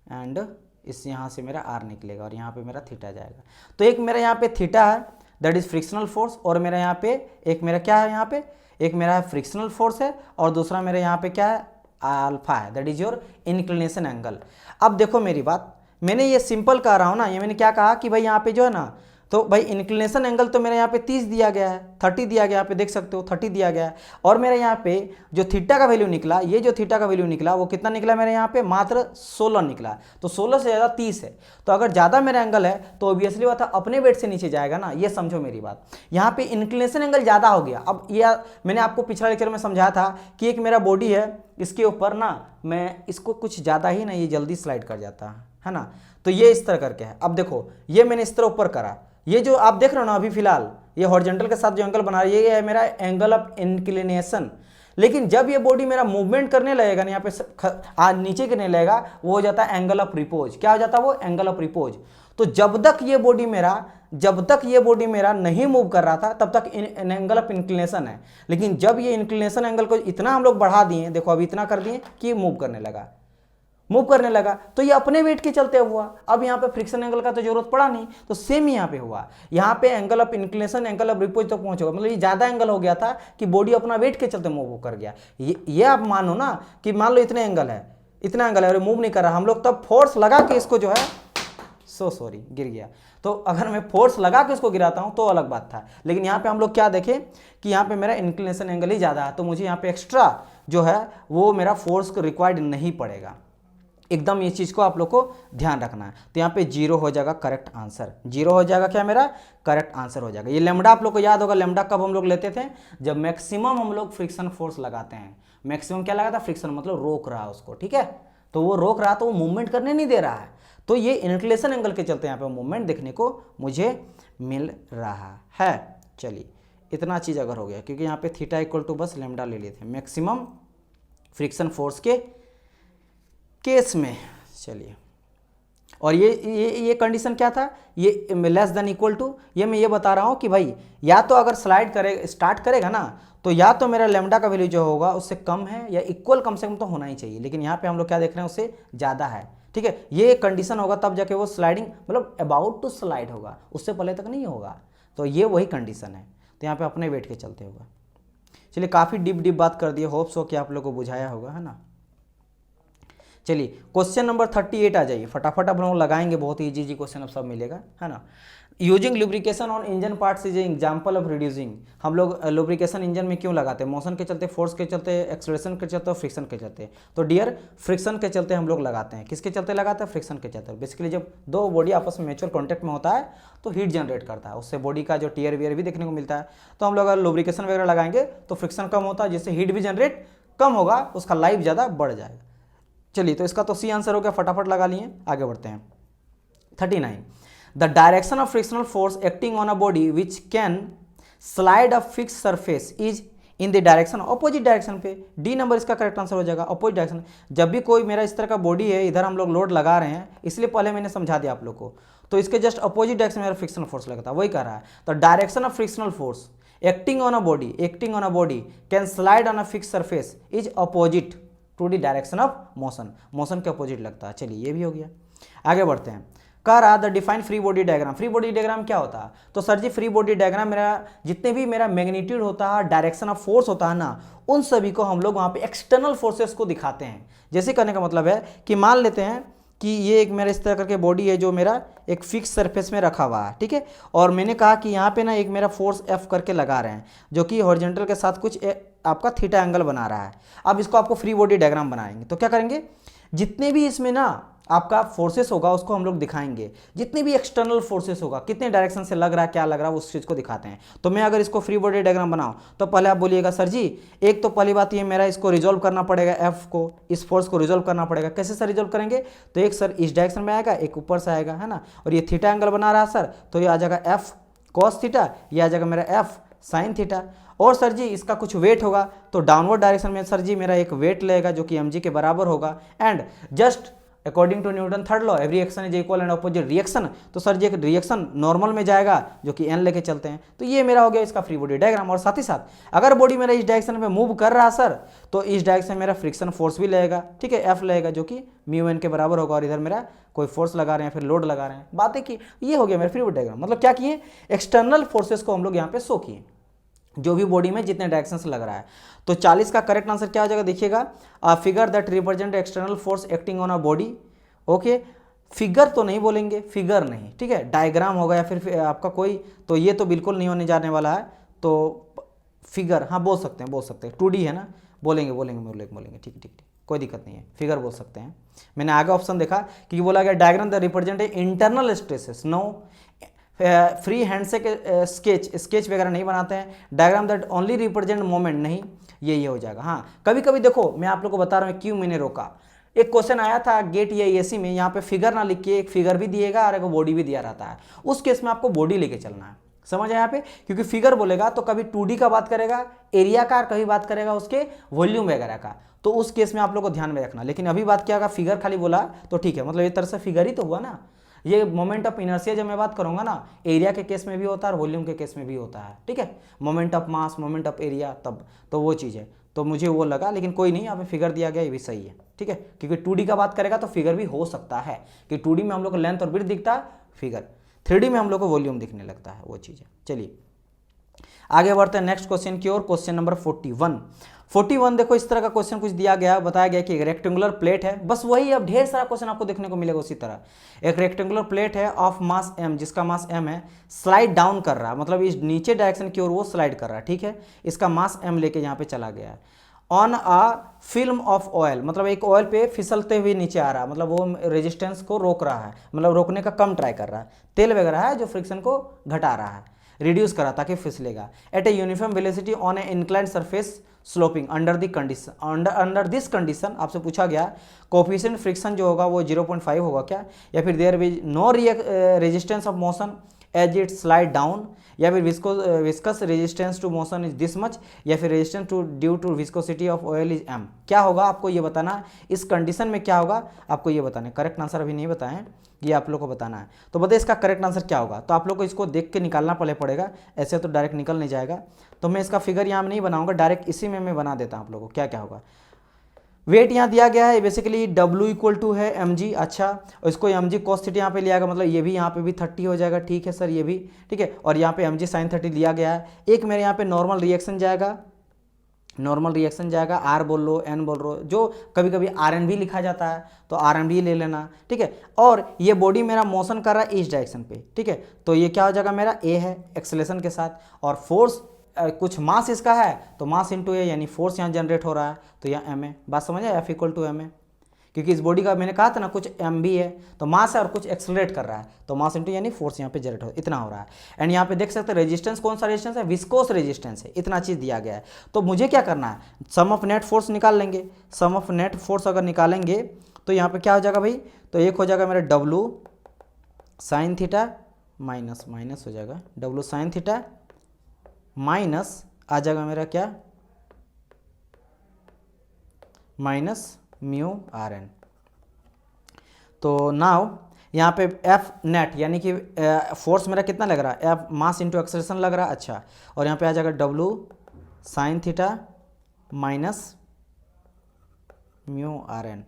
एंड इस यहाँ से मेरा आर निकलेगा, और यहाँ पे मेरा थीटा जाएगा। तो एक मेरा यहाँ पे थीटा है, दैट इज फ्रिक्शनल फोर्स, और मेरा यहाँ पे एक मेरा क्या है, यहाँ पे एक मेरा फ्रिक्शनल फोर्स है, और दूसरा मेरे यहाँ पे क्या है, अल्फा है, that is your inclination angle. अब देखो मेरी बात, मैंने ये सिंपल कह रहा हूँ ना, ये मैंने क्या कहा कि भाई यहाँ पे जो है ना, तो भाई इंक्लिनेशन एंगल तो मेरे यहाँ पे 30 दिया गया है, 30 दिया गया, यहाँ पे देख सकते हो 30 दिया गया है, और मेरे यहाँ पे जो थीटा का वैल्यू निकला, ये जो थीटा का वैल्यू निकला वो कितना निकला मेरे यहाँ पे, मात्र 16 निकला। तो 16 से ज़्यादा 30 है, तो अगर ज़्यादा मेरा एंगल है तो ऑब्वियसली बात है अपने वेट से नीचे जाएगा ना, ये समझो मेरी बात। यहाँ पे इंक्लिनेशन एंगल ज़्यादा हो गया। अब ये मैंने आपको पिछला लेक्चर में समझाया था कि एक मेरा बॉडी है, इसके ऊपर ना मैं इसको कुछ ज़्यादा ही ना, ये जल्दी स्लाइड कर जाता है ना, तो ये इस तरह करके है। अब देखो ये मैंने इस तरह ऊपर करा, ये जो आप देख रहे हो ना अभी फिलहाल, ये हॉरिजॉन्टल के साथ जो एंगल बना रही है, ये है मेरा एंगल ऑफ इंक्लिनेशन। लेकिन जब ये बॉडी मेरा मूवमेंट करने लगेगा ना, यहाँ पे नीचे गिरने लगेगा, वो हो जाता है एंगल ऑफ रिपोज। क्या हो जाता है वो, एंगल ऑफ रिपोज। तो जब तक ये बॉडी मेरा नहीं मूव कर रहा था, तब तक एंगल ऑफ इंक्लिनेशन है। लेकिन जब ये इंक्लिनेशन एंगल को इतना हम लोग बढ़ा दिए, देखो अभी इतना कर दिए कि मूव करने लगा, तो ये अपने वेट के चलते हुआ। अब यहाँ पे फ्रिक्शन एंगल का तो जरूरत पड़ा नहीं, तो सेम ही यहाँ पे हुआ। यहाँ पे angle of inclination angle of repose तक पहुंचेगा, मतलब ये ज्यादा एंगल हो गया था कि बॉडी अपना वेट के चलते मूव कर गया। ये आप मानो ना कि मान लो इतना एंगल है और मूव नहीं कर रहा, हम लोग तब फोर्स लगा के इसको जो है, सॉरी गिर गया, तो अगर मैं फोर्स लगा के इसको गिराता हूं तो अलग बात था। लेकिन यहाँ पे हम लोग क्या देखें कि यहाँ पे मेरा इंक्लिनेशन एंगल ही ज्यादा है, तो मुझे यहाँ पे एक्स्ट्रा जो है वो मेरा फोर्स को रिक्वायर्ड नहीं पड़ेगा। एकदम ये चीज़ को आप लोग को ध्यान रखना है। तो यहाँ पे 0 हो जाएगा करेक्ट आंसर, 0 हो जाएगा क्या मेरा, करेक्ट आंसर हो जाएगा। ये लेमडा आप लोग को याद होगा, लेमडा कब हम लोग लेते थे, जब मैक्सिमम हम लोग फ्रिक्शन फोर्स लगाते हैं। मैक्सिमम क्या लगाता है, फ्रिक्शन, मतलब रोक रहा है उसको। ठीक है, तो वो रोक रहा तो वो मूवमेंट करने नहीं दे रहा है, तो ये इंक्लिनेशन एंगल के चलते यहाँ पे मूवमेंट देखने को मुझे मिल रहा है। चलिए इतना चीज़ अगर हो गया, क्योंकि यहाँ पे थीटा इक्वल टू बस लेमडा ले लिए थे मैक्सिमम फ्रिक्शन फोर्स के केस में। चलिए और ये कंडीशन क्या था, ये लेस देन इक्वल टू, ये मैं ये बता रहा हूँ कि भाई या तो अगर स्टार्ट करेगा ना, तो या तो मेरा लेमडा का वैल्यू जो होगा उससे कम है या इक्वल कम से कम तो होना ही चाहिए, लेकिन यहाँ पे हम लोग क्या देख रहे हैं, उससे ज़्यादा है। ठीक है, ये कंडीशन होगा तब जाके वो स्लाइडिंग मतलब अबाउट टू स्लाइड होगा, उससे पहले तक नहीं होगा। तो ये वही कंडीशन है, तो यहाँ पे अपने वेट के चलते होगा। चलिए काफ़ी डीप बात कर दिए, होप्स हो कि आप लोग को बुझाया होगा, है ना। चलिए क्वेश्चन नंबर 38 आ जाइए, फटाफट अब हम लोग लगाएंगे, बहुत ही इजी क्वेश्चन अब सब मिलेगा, है ना। Using lubrication on engine parts is example of reducing. हम लोग लुब्रिकेशन इंजन में क्यों लगाते हैं, मोशन के चलते, फोर्स के चलते, एक्सलेशन के चलते और फ्रिक्शन के चलते। तो डियर फ्रिक्शन के चलते हम लोग लगाते हैं। किसके चलते लगाते हैं, फ्रिक्शन के चलते। बेसिकली जब दो बॉडी आपस में म्यूचुअल कॉन्टैक्ट में होता है तो हीट जनरेट करता है, उससे बॉडी का जो टीयर वियर भी देखने को मिलता है। तो हम लोग अगर लुब्रिकेशन वगैरह लगाएंगे तो फ्रिक्शन कम होता है, जिससे हीट भी जनरेट कम होगा, उसका लाइफ ज़्यादा बढ़ जाएगा। चलिए तो इसका तो सी आंसर हो गया, फटाफट लगा लिए, आगे बढ़ते हैं। 39 the direction of frictional force acting on a body which can slide a fix surface is in the direction opposite direction पे। डी नंबर इसका करेक्ट आंसर हो जाएगा, अपोजिट डायरेक्शन। जब भी कोई मेरा इस तरह का बॉडी है, इधर हम लोग लोड लगा रहे हैं, इसलिए पहले मैंने समझा दिया आप लोग को, तो इसके जस्ट अपोजिट डायरेक्शन में मेरा फ्रिक्शनल फोर्स लगता है, वही कह रहा है। तो direction of frictional force acting on a body can slide on a fix surface is opposite to the direction of motion के अपोजिट लगता है। चलिए ये भी हो गया, आगे बढ़ते हैं। कह रहा the define free body diagram. Free body diagram क्या होता है, तो सर जी फ्री बॉडी डायग्राम मेरा जितने भी मेरा मैग्नीट्यूड होता है, डायरेक्शन ऑफ फोर्स होता है ना, उन सभी को हम लोग वहाँ पे एक्सटर्नल फोर्सेस को दिखाते हैं। जैसे कहने का मतलब है कि मान लेते हैं कि ये एक मेरा इस तरह करके बॉडी है जो मेरा एक फिक्स सरफेस में रखा हुआ है, ठीक है। और मैंने कहा कि यहाँ पे ना एक मेरा फोर्स F करके लगा रहे हैं, जो कि हॉरिजॉन्टल के साथ कुछ आपका थीटा एंगल बना रहा है। अब इसको आपको फ्री बॉडी डायग्राम बनाएंगे तो क्या करेंगे, जितने भी इसमें ना आपका फोर्सेस होगा उसको हम लोग दिखाएंगे, जितने भी एक्सटर्नल फोर्सेस होगा, कितने डायरेक्शन से लग रहा है, क्या लग रहा है, उस चीज़ को दिखाते हैं। तो मैं अगर इसको फ्री बॉडी डायग्राम बनाऊं तो पहले आप बोलिएगा सर जी, एक तो पहली बात ये मेरा इसको रिजॉल्व करना पड़ेगा, एफ को, इस फोर्स को रिजॉल्व करना पड़ेगा। कैसे सर रिजॉल्व करेंगे, तो एक सर इस डायरेक्शन में आएगा, एक ऊपर से आएगा, है ना। और ये थीटा एंगल बना रहा है सर, तो ये आ जाएगा एफ कॉस थीटा, ये आ जाएगा मेरा एफ साइन थीटा। और सर जी इसका कुछ वेट होगा, तो डाउनवर्ड डायरेक्शन में सर जी मेरा एक वेट लगेगा जो कि mg के बराबर होगा। And just according to Newton third law every action is equal and opposite reaction, तो सर जी एक रिएक्शन नॉर्मल में जाएगा जो कि n लेके चलते हैं। तो ये मेरा हो गया इसका फ्री बॉडी डायग्राम। और साथ ही साथ अगर बॉडी मेरा इस डायरेक्शन में मूव कर रहा है सर, तो इस डायरेक्शन में मेरा फ्रिक्शन फोर्स भी लगेगा, ठीक है, F लगेगा जो कि μn के बराबर होगा। और इधर मेरा कोई फोर्स लगा रहे हैं, फिर लोड लगा रहे हैं, बातें की। ये हो गया मेरा फ्री बॉडी डायग्राम। मतलब क्या किए, एक्सटर्नल फोर्सेस को हम लोग यहाँ पे शो किए, जो भी बॉडी में जितने डायरेक्शन से लग रहा है। तो 40 का करेक्ट आंसर क्या हो जाएगा, देखिएगा, figure that represent external force acting on a body. Okay, figure तो नहीं बोलेंगे, फिगर नहीं, ठीक है, डायग्राम होगा या फिर आपका कोई, तो ये तो बिल्कुल नहीं होने जाने वाला है। तो फिगर हाँ बोल सकते हैं, 2D है ना, बोलेंगे, ठीक, कोई दिक्कत नहीं है, फिगर बोल सकते हैं। मैंने आगे ऑप्शन देखा कि बोला गया diagram that represent internal stresses, no free hand से स्केच वगैरह नहीं बनाते हैं। Diagram that only represent moment, नहीं, ये हो जाएगा। हाँ कभी कभी देखो मैं आप लोग को बता रहा हूँ क्यों मैंने रोका। एक क्वेश्चन आया था गेट या एसी में, यहाँ पे फिगर ना लिख के एक फिगर भी दिएगा और एक बॉडी भी दिया रहता है। उस केस में आपको बॉडी लेके चलना है, समझ आया यहाँ पे, क्योंकि फिगर बोलेगा तो कभी 2D का बात करेगा एरिया का, कभी बात करेगा उसके वॉल्यूम वगैरह का, तो उस केस में आप लोग को ध्यान में रखना। लेकिन अभी बात क्या होगा, फिगर खाली बोला तो ठीक है, मतलब एक तरह से फिगर ही तो हुआ ना। ये मोमेंट ऑफ इनर्शिया जब मैं बात करूंगा ना, एरिया के केस में भी होता है और वॉल्यूम के केस में भी होता है, ठीक है, moment of mass, moment of area, तब तो वो चीज़ है। तो मुझे वो लगा, लेकिन कोई नहीं, यहाँ पे फिगर दिया गया, ये भी सही है, ठीक है, क्योंकि 2D का बात करेगा तो फिगर भी हो सकता है कि 2D में हम लोग को लेंथ और विड्थ दिखता है, फिगर 3D में हम लोग को वॉल्यूम दिखने लगता है, वो चीज़ है। चलिए आगे बढ़ते हैं नेक्स्ट क्वेश्चन की ओर, क्वेश्चन नंबर 41। देखो इस तरह का क्वेश्चन कुछ दिया गया, बताया गया कि एक रेक्टेंगुलर प्लेट है, बस वही, अब ढेर सारा क्वेश्चन आपको देखने को मिलेगा उसी तरह। एक रेक्टेंगुलर प्लेट है ऑफ मास m, जिसका मास m है, स्लाइड डाउन कर रहा है, मतलब इस नीचे डायरेक्शन की ओर वो स्लाइड कर रहा है, ठीक है, इसका मास m लेके यहाँ पे चला गया है। On a film of oil, मतलब एक ऑयल पे फिसलते हुए नीचे आ रहा है, मतलब वो रेजिस्टेंस को रोक रहा है, मतलब रोकने का कम ट्राई कर रहा है, तेल वगैरह है जो फ्रिक्शन को घटा रहा है, रिड्यूस करा ताकि फिसलेगा। At a uniform velocity on a inclined surface sloping under this condition आपसे पूछा गया कोफिशिएंट फ्रिक्शन जो होगा वो 0.5 होगा क्या, या फिर there is no resistance of motion as it slide down, या फिर viscous resistance to motion is this much, या फिर resistance to due to viscosity of oil is M. क्या होगा आपको ये बताना है, इस कंडीशन में क्या होगा आपको ये बताना है। करेक्ट आंसर अभी नहीं बताएं, ये आप लोग को बताना है। तो बताइए इसका करेक्ट आंसर क्या होगा। तो आप लोग को इसको देख के निकालना पड़ेगा, ऐसे तो डायरेक्ट निकल नहीं जाएगा। तो मैं इसका फिगर यहाँ नहीं बनाऊंगा, डायरेक्ट इसी में मैं बना देता हूँ आप लोगों को क्या क्या होगा। वेट यहाँ दिया गया है बेसिकली W इक्वल टू है mg, अच्छा, और इसको mg cos थीटा यहाँ पे लिया गया, मतलब ये भी यहाँ पे भी 30 हो जाएगा, ठीक है सर, ये भी ठीक है। और यहाँ पे mg sin 30 लिया गया है। एक मेरे यहाँ पे नॉर्मल रिएक्शन जाएगा, नॉर्मल रिएक्शन जाएगा, R बोल लो N बोल लो, जो कभी कभी Rn भी लिखा जाता है तो Rn भी ले लेना, ठीक है। और ये बॉडी मेरा मोशन कर रहा है इस डायरेक्शन पे, ठीक है। तो ये क्या हो जाएगा मेरा A है एक्सेलेरेशन के साथ, और फोर्स कुछ मास इसका है तो मास इंटू ए, यानी फोर्स यहाँ जनरेट हो रहा है तो यहाँ एम ए। बात समझ है, F equal to M A, क्योंकि इस बॉडी का मैंने कहा था ना कुछ एम भी है तो मास है और कुछ एक्सेलरेट कर रहा है तो मास इंटू यानी फोर्स यहाँ पे जनरेट हो, इतना हो रहा है। एंड यहाँ पे देख सकते हैं रेजिस्टेंस, कौन सा रेजिस्टेंस है, विस्कोस रेजिस्टेंस है, इतना चीज़ दिया गया है। तो मुझे क्या करना है, सम ऑफ नेट फोर्स निकाल लेंगे। सम ऑफ नेट फोर्स अगर निकालेंगे तो यहाँ पे क्या हो जाएगा भाई, तो एक हो जाएगा मेरा W sine theta minus minus हो जाएगा W साइन थीटा माइनस आ जाएगा मेरा क्या, माइनस म्यू आर एन। तो नाउ यहाँ पे एफ नेट यानी कि फोर्स मेरा कितना लग रहा है, एफ मास इंटू एक्सेलरेशन लग रहा है, अच्छा। और यहाँ पे आ जाएगा W sine theta minus mu R N,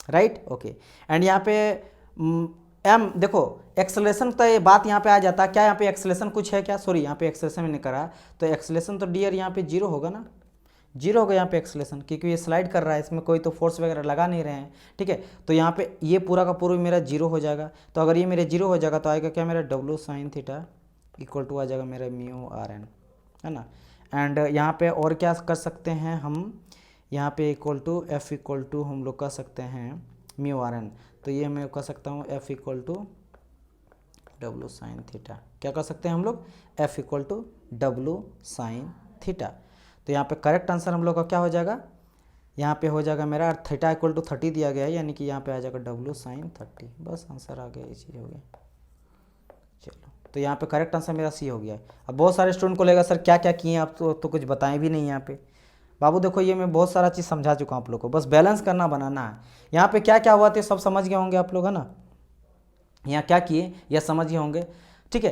right, okay. And यहाँ पे एम देखो एक्सेलरेशन, तो ये बात यहाँ पे आ जाता है क्या, यहाँ पे एक्सेलरेशन कुछ है क्या, सॉरी यहाँ पे एक्सेलरेशन मैंने करा, तो एक्सेलरेशन तो डियर यहाँ पे जीरो होगा ना, जीरो होगा यहाँ पे एक्सेलरेशन, क्योंकि ये स्लाइड कर रहा है, इसमें कोई तो फोर्स वगैरह लगा नहीं रहे हैं, ठीक है। तो यहाँ पे ये पूरा का पूरा मेरा जीरो हो जाएगा। तो अगर ये मेरे जीरो हो जाएगा तो आएगा क्या मेरा W sine theta equal to आ जाएगा मेरा म्यू आर एन, है ना। एंड यहाँ पे और क्या कर सकते हैं हम, यहाँ पे equal to F equal to हम लोग कह सकते हैं म्यू आर एन, तो ये मैं कह सकता हूँ F equal to W sine theta, क्या कर सकते हैं हम लोग, F equal to W sine theta. तो यहाँ पे करेक्ट आंसर हम लोग का क्या हो जाएगा, यहाँ पे हो जाएगा मेरा थीटा इक्वल टू 30 दिया गया है, यानी कि यहाँ पे आ जाएगा W साइन 30, बस आंसर आ गया, इसी हो गया। चलो तो यहाँ पे करेक्ट आंसर मेरा C हो गया। अब बहुत सारे स्टूडेंट को लगेगा सर क्या क्या किए आप, तो कुछ बताएं भी नहीं यहाँ पे। बाबू देखो ये मैं बहुत सारा चीज़ समझा चुका हूँ आप लोग को, बस बैलेंस करना बनाना है। यहाँ पे क्या क्या हुआ था सब समझ गए होंगे आप लोग, है ना, यहाँ क्या किए यह समझ गए होंगे, ठीक है।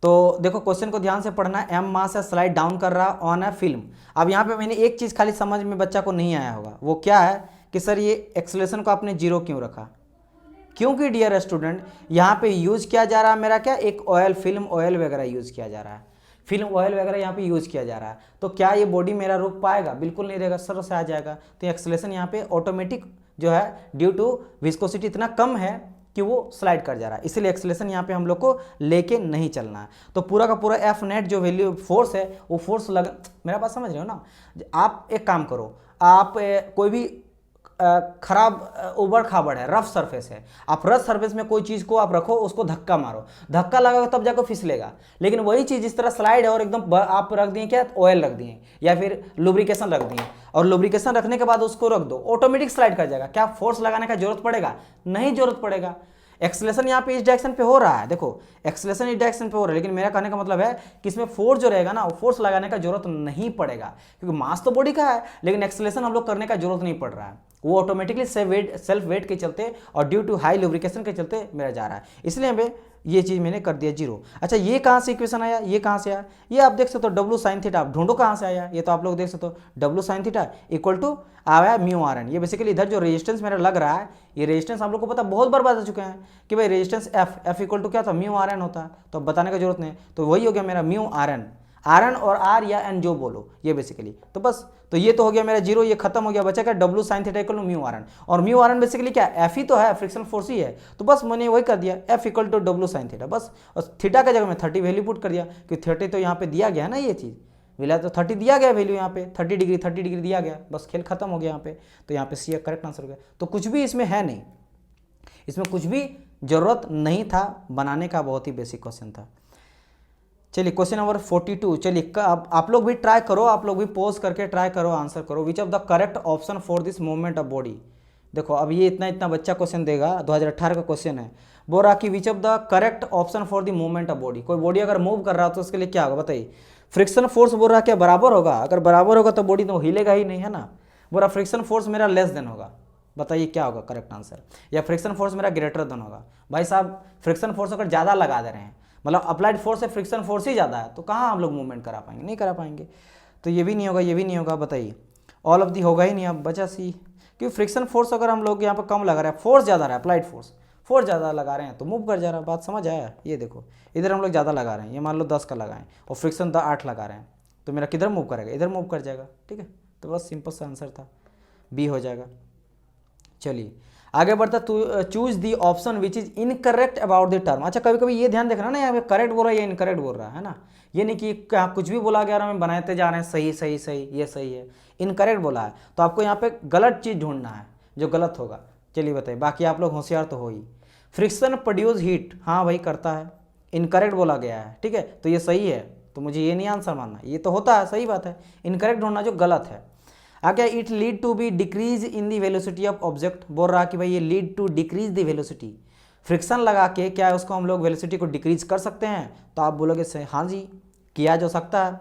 तो देखो क्वेश्चन को ध्यान से पढ़ना, एम मास है स्लाइड डाउन कर रहा ऑन है फिल्म। अब यहाँ पे मैंने एक चीज़ खाली समझ में बच्चा को नहीं आया होगा, वो क्या है कि सर ये एक्सेलरेशन को आपने जीरो क्यों रखा, क्योंकि डियर स्टूडेंट यहाँ पे यूज किया जा रहा है मेरा क्या, एक ऑयल फिल्म ऑयल वगैरह यूज किया जा रहा है, फिल्म ऑयल वगैरह यहाँ पे यूज किया जा रहा है। तो क्या ये बॉडी मेरा रुक पाएगा, बिल्कुल नहीं रहेगा, सर से आ जाएगा। तो एक्सेलरेशन यहाँ पे ऑटोमेटिक जो है ड्यू टू विस्कोसिटी इतना कम है कि वो स्लाइड कर जा रहा है, इसीलिए एक्सेलरेशन यहाँ पे हम लोग को लेके नहीं चलना है। तो पूरा का पूरा एफ नेट जो वैल्यू फोर्स है वो फोर्स लग, मेरा बात समझ रहे हो ना। आप एक काम करो, आप कोई भी खराब उबड़ खाबड़ है, रफ सरफेस है, आप रफ सरफेस में कोई चीज़ को आप रखो, उसको धक्का मारो, धक्का लगाओ तब जाकर फिसलेगा। लेकिन वही चीज़ इस तरह स्लाइड है और एकदम आप रख दिए क्या, ऑयल रख दिए या फिर लुब्रिकेशन रख दिए, और लुब्रिकेशन रखने के बाद उसको रख दो, ऑटोमेटिक स्लाइड कर जाएगा। क्या फोर्स लगाने का जरूरत पड़ेगा, नहीं जरूरत पड़ेगा। एक्सेलरेशन यहाँ पे इस डायरेक्शन पे हो रहा है, देखो एक्सेलरेशन इस डायरेक्शन पे हो रहा है, लेकिन मेरा कहने का मतलब है कि इसमें फोर्स जो रहेगा ना वो फोर्स लगाने का जरूरत नहीं पड़ेगा, क्योंकि मास तो बॉडी का है, लेकिन एक्सेलरेशन हम लोग करने का जरूरत नहीं पड़ रहा है, वो ऑटोमेटिकली सेल्फ वेट के चलते और ड्यू टू हाई लुब्रिकेशन के चलते मेरा जा रहा है, इसलिए हमें ये चीज़ मैंने कर दिया जीरो। अच्छा ये कहाँ से इक्वेशन आया, ये कहाँ से आया, ये आप देख सकते हो W साइन थीटा, आप ढूंढो कहाँ से आया, ये तो आप लोग देख सकते हो W sine theta equal to आया म्यू आर एन। ये बेसिकली इधर जो रेजिस्टेंस मेरा लग रहा है, ये रेजिस्टेंस आप लोग को पता बहुत बार बता चुके हैं कि भाई रेजिस्टेंस F इक्वल टू क्या था, म्यू आर एन होता है, तो बताने का जरूरत नहीं। तो वही हो गया मेरा mu R N, R N और आर या एन जो बोलो, ये बेसिकली तो बस। तो ये तो हो गया मेरा जीरो, ये खत्म हो गया, बचा क्या W sine theta equal to mu R N, और म्यू आर एन बेसिकली क्या F ही तो है, फ्रिक्शन फोर्स ही है, तो बस मैंने वही कर दिया F equal to W sine theta बस। और थीटा का जगह में 30 वैल्यू पुट कर दिया, क्योंकि 30 तो यहाँ पे दिया गया है ना, ये चीज़ मिला तो 30 दिया गया वैल्यू यहाँ पे 30 डिग्री दिया गया, बस खेल खत्म हो गया यहाँ पे। तो यहाँ पे सी करेक्ट आंसर हो गया। तो कुछ भी इसमें है नहीं, इसमें कुछ भी जरूरत नहीं था बनाने का, बहुत ही बेसिक क्वेश्चन था। चलिए क्वेश्चन नंबर 42, चलिए अब आप लोग भी ट्राई करो, आप लोग भी पोज करके ट्राई करो, आंसर करो। Which of the correct option for this movement of body, देखो अब ये इतना इतना बच्चा क्वेश्चन देगा, 2018 का क्वेश्चन है, बोल रहा कि which of the correct option for the movement of body. कोई बॉडी अगर मूव कर रहा हो तो उसके लिए क्या होगा बताइए। फ्रिक्शन फोर्स बोल रहा क्या बराबर होगा, अगर बराबर होगा तो बॉडी तो हिलेगा ही नहीं, है ना। बोल रहा फ्रिक्शन फोर्स मेरा लेस देन होगा, बताइए क्या होगा करेक्ट आंसर। या फ्रिक्शन फोर्स मेरा ग्रेटर देन होगा। भाई साहब फ्रिक्शन फोर्स अगर ज़्यादा लगा दे रहे हैं, मतलब अप्लाइड फोर्स से फ्रिक्शन फोर्स ही ज़्यादा है, तो कहाँ हम लोग मूवमेंट करा पाएंगे, नहीं करा पाएंगे। तो ये भी नहीं होगा, ये भी नहीं होगा, बताइए ऑल ऑफ दी होगा ही नहीं। अब बचा सी, क्योंकि फ्रिक्शन फोर्स अगर हम लोग यहाँ पर कम लगा रहे हैं, फोर्स ज़्यादा रहा है, अप्लाइड फोर्स ज़्यादा लगा रहे हैं तो मूव कर जा रहा है। बात समझ आया। ये देखो इधर हम लोग ज़्यादा लगा रहे हैं, ये मान लो 10 का लगाएं और फ्रिक्शन 8 लगा रहे हैं, तो मेरा किधर मूव करेगा, इधर मूव कर जाएगा। ठीक है, तो बस सिंपल सा आंसर था, बी हो जाएगा। चलिए आगे बढ़ता, to choose the option which is incorrect about the term. अच्छा कभी कभी ये ध्यान देखना ना, यहाँ पे करेक्ट बोल रहा है या इनकरेक्ट बोल रहा है ना। ये नहीं कि क्या कुछ भी बोला गया और हमें बनाते जा रहे हैं सही सही सही, ये सही है, इनकरेक्ट बोला है तो आपको यहाँ पे गलत चीज़ ढूंढना है जो गलत होगा। चलिए बताइए, बाकी आप लोग होशियार तो हो ही। फ्रिक्शन प्रोड्यूस हीट, हाँ भाई करता है, इनकरेक्ट बोला गया है, ठीक है, तो ये सही है, तो मुझे ये नहीं आंसर मानना, ये तो होता है, सही बात है। इनकरेक्ट ढूंढना जो गलत है। आगे it lead to be decrease in the velocity of object, बोल रहा कि भाई ये lead to decrease the velocity, friction लगा के क्या उसको हम लोग वेलोसिटी को डिक्रीज कर सकते हैं। तो आप बोलोगे हाँ जी किया जा सकता है,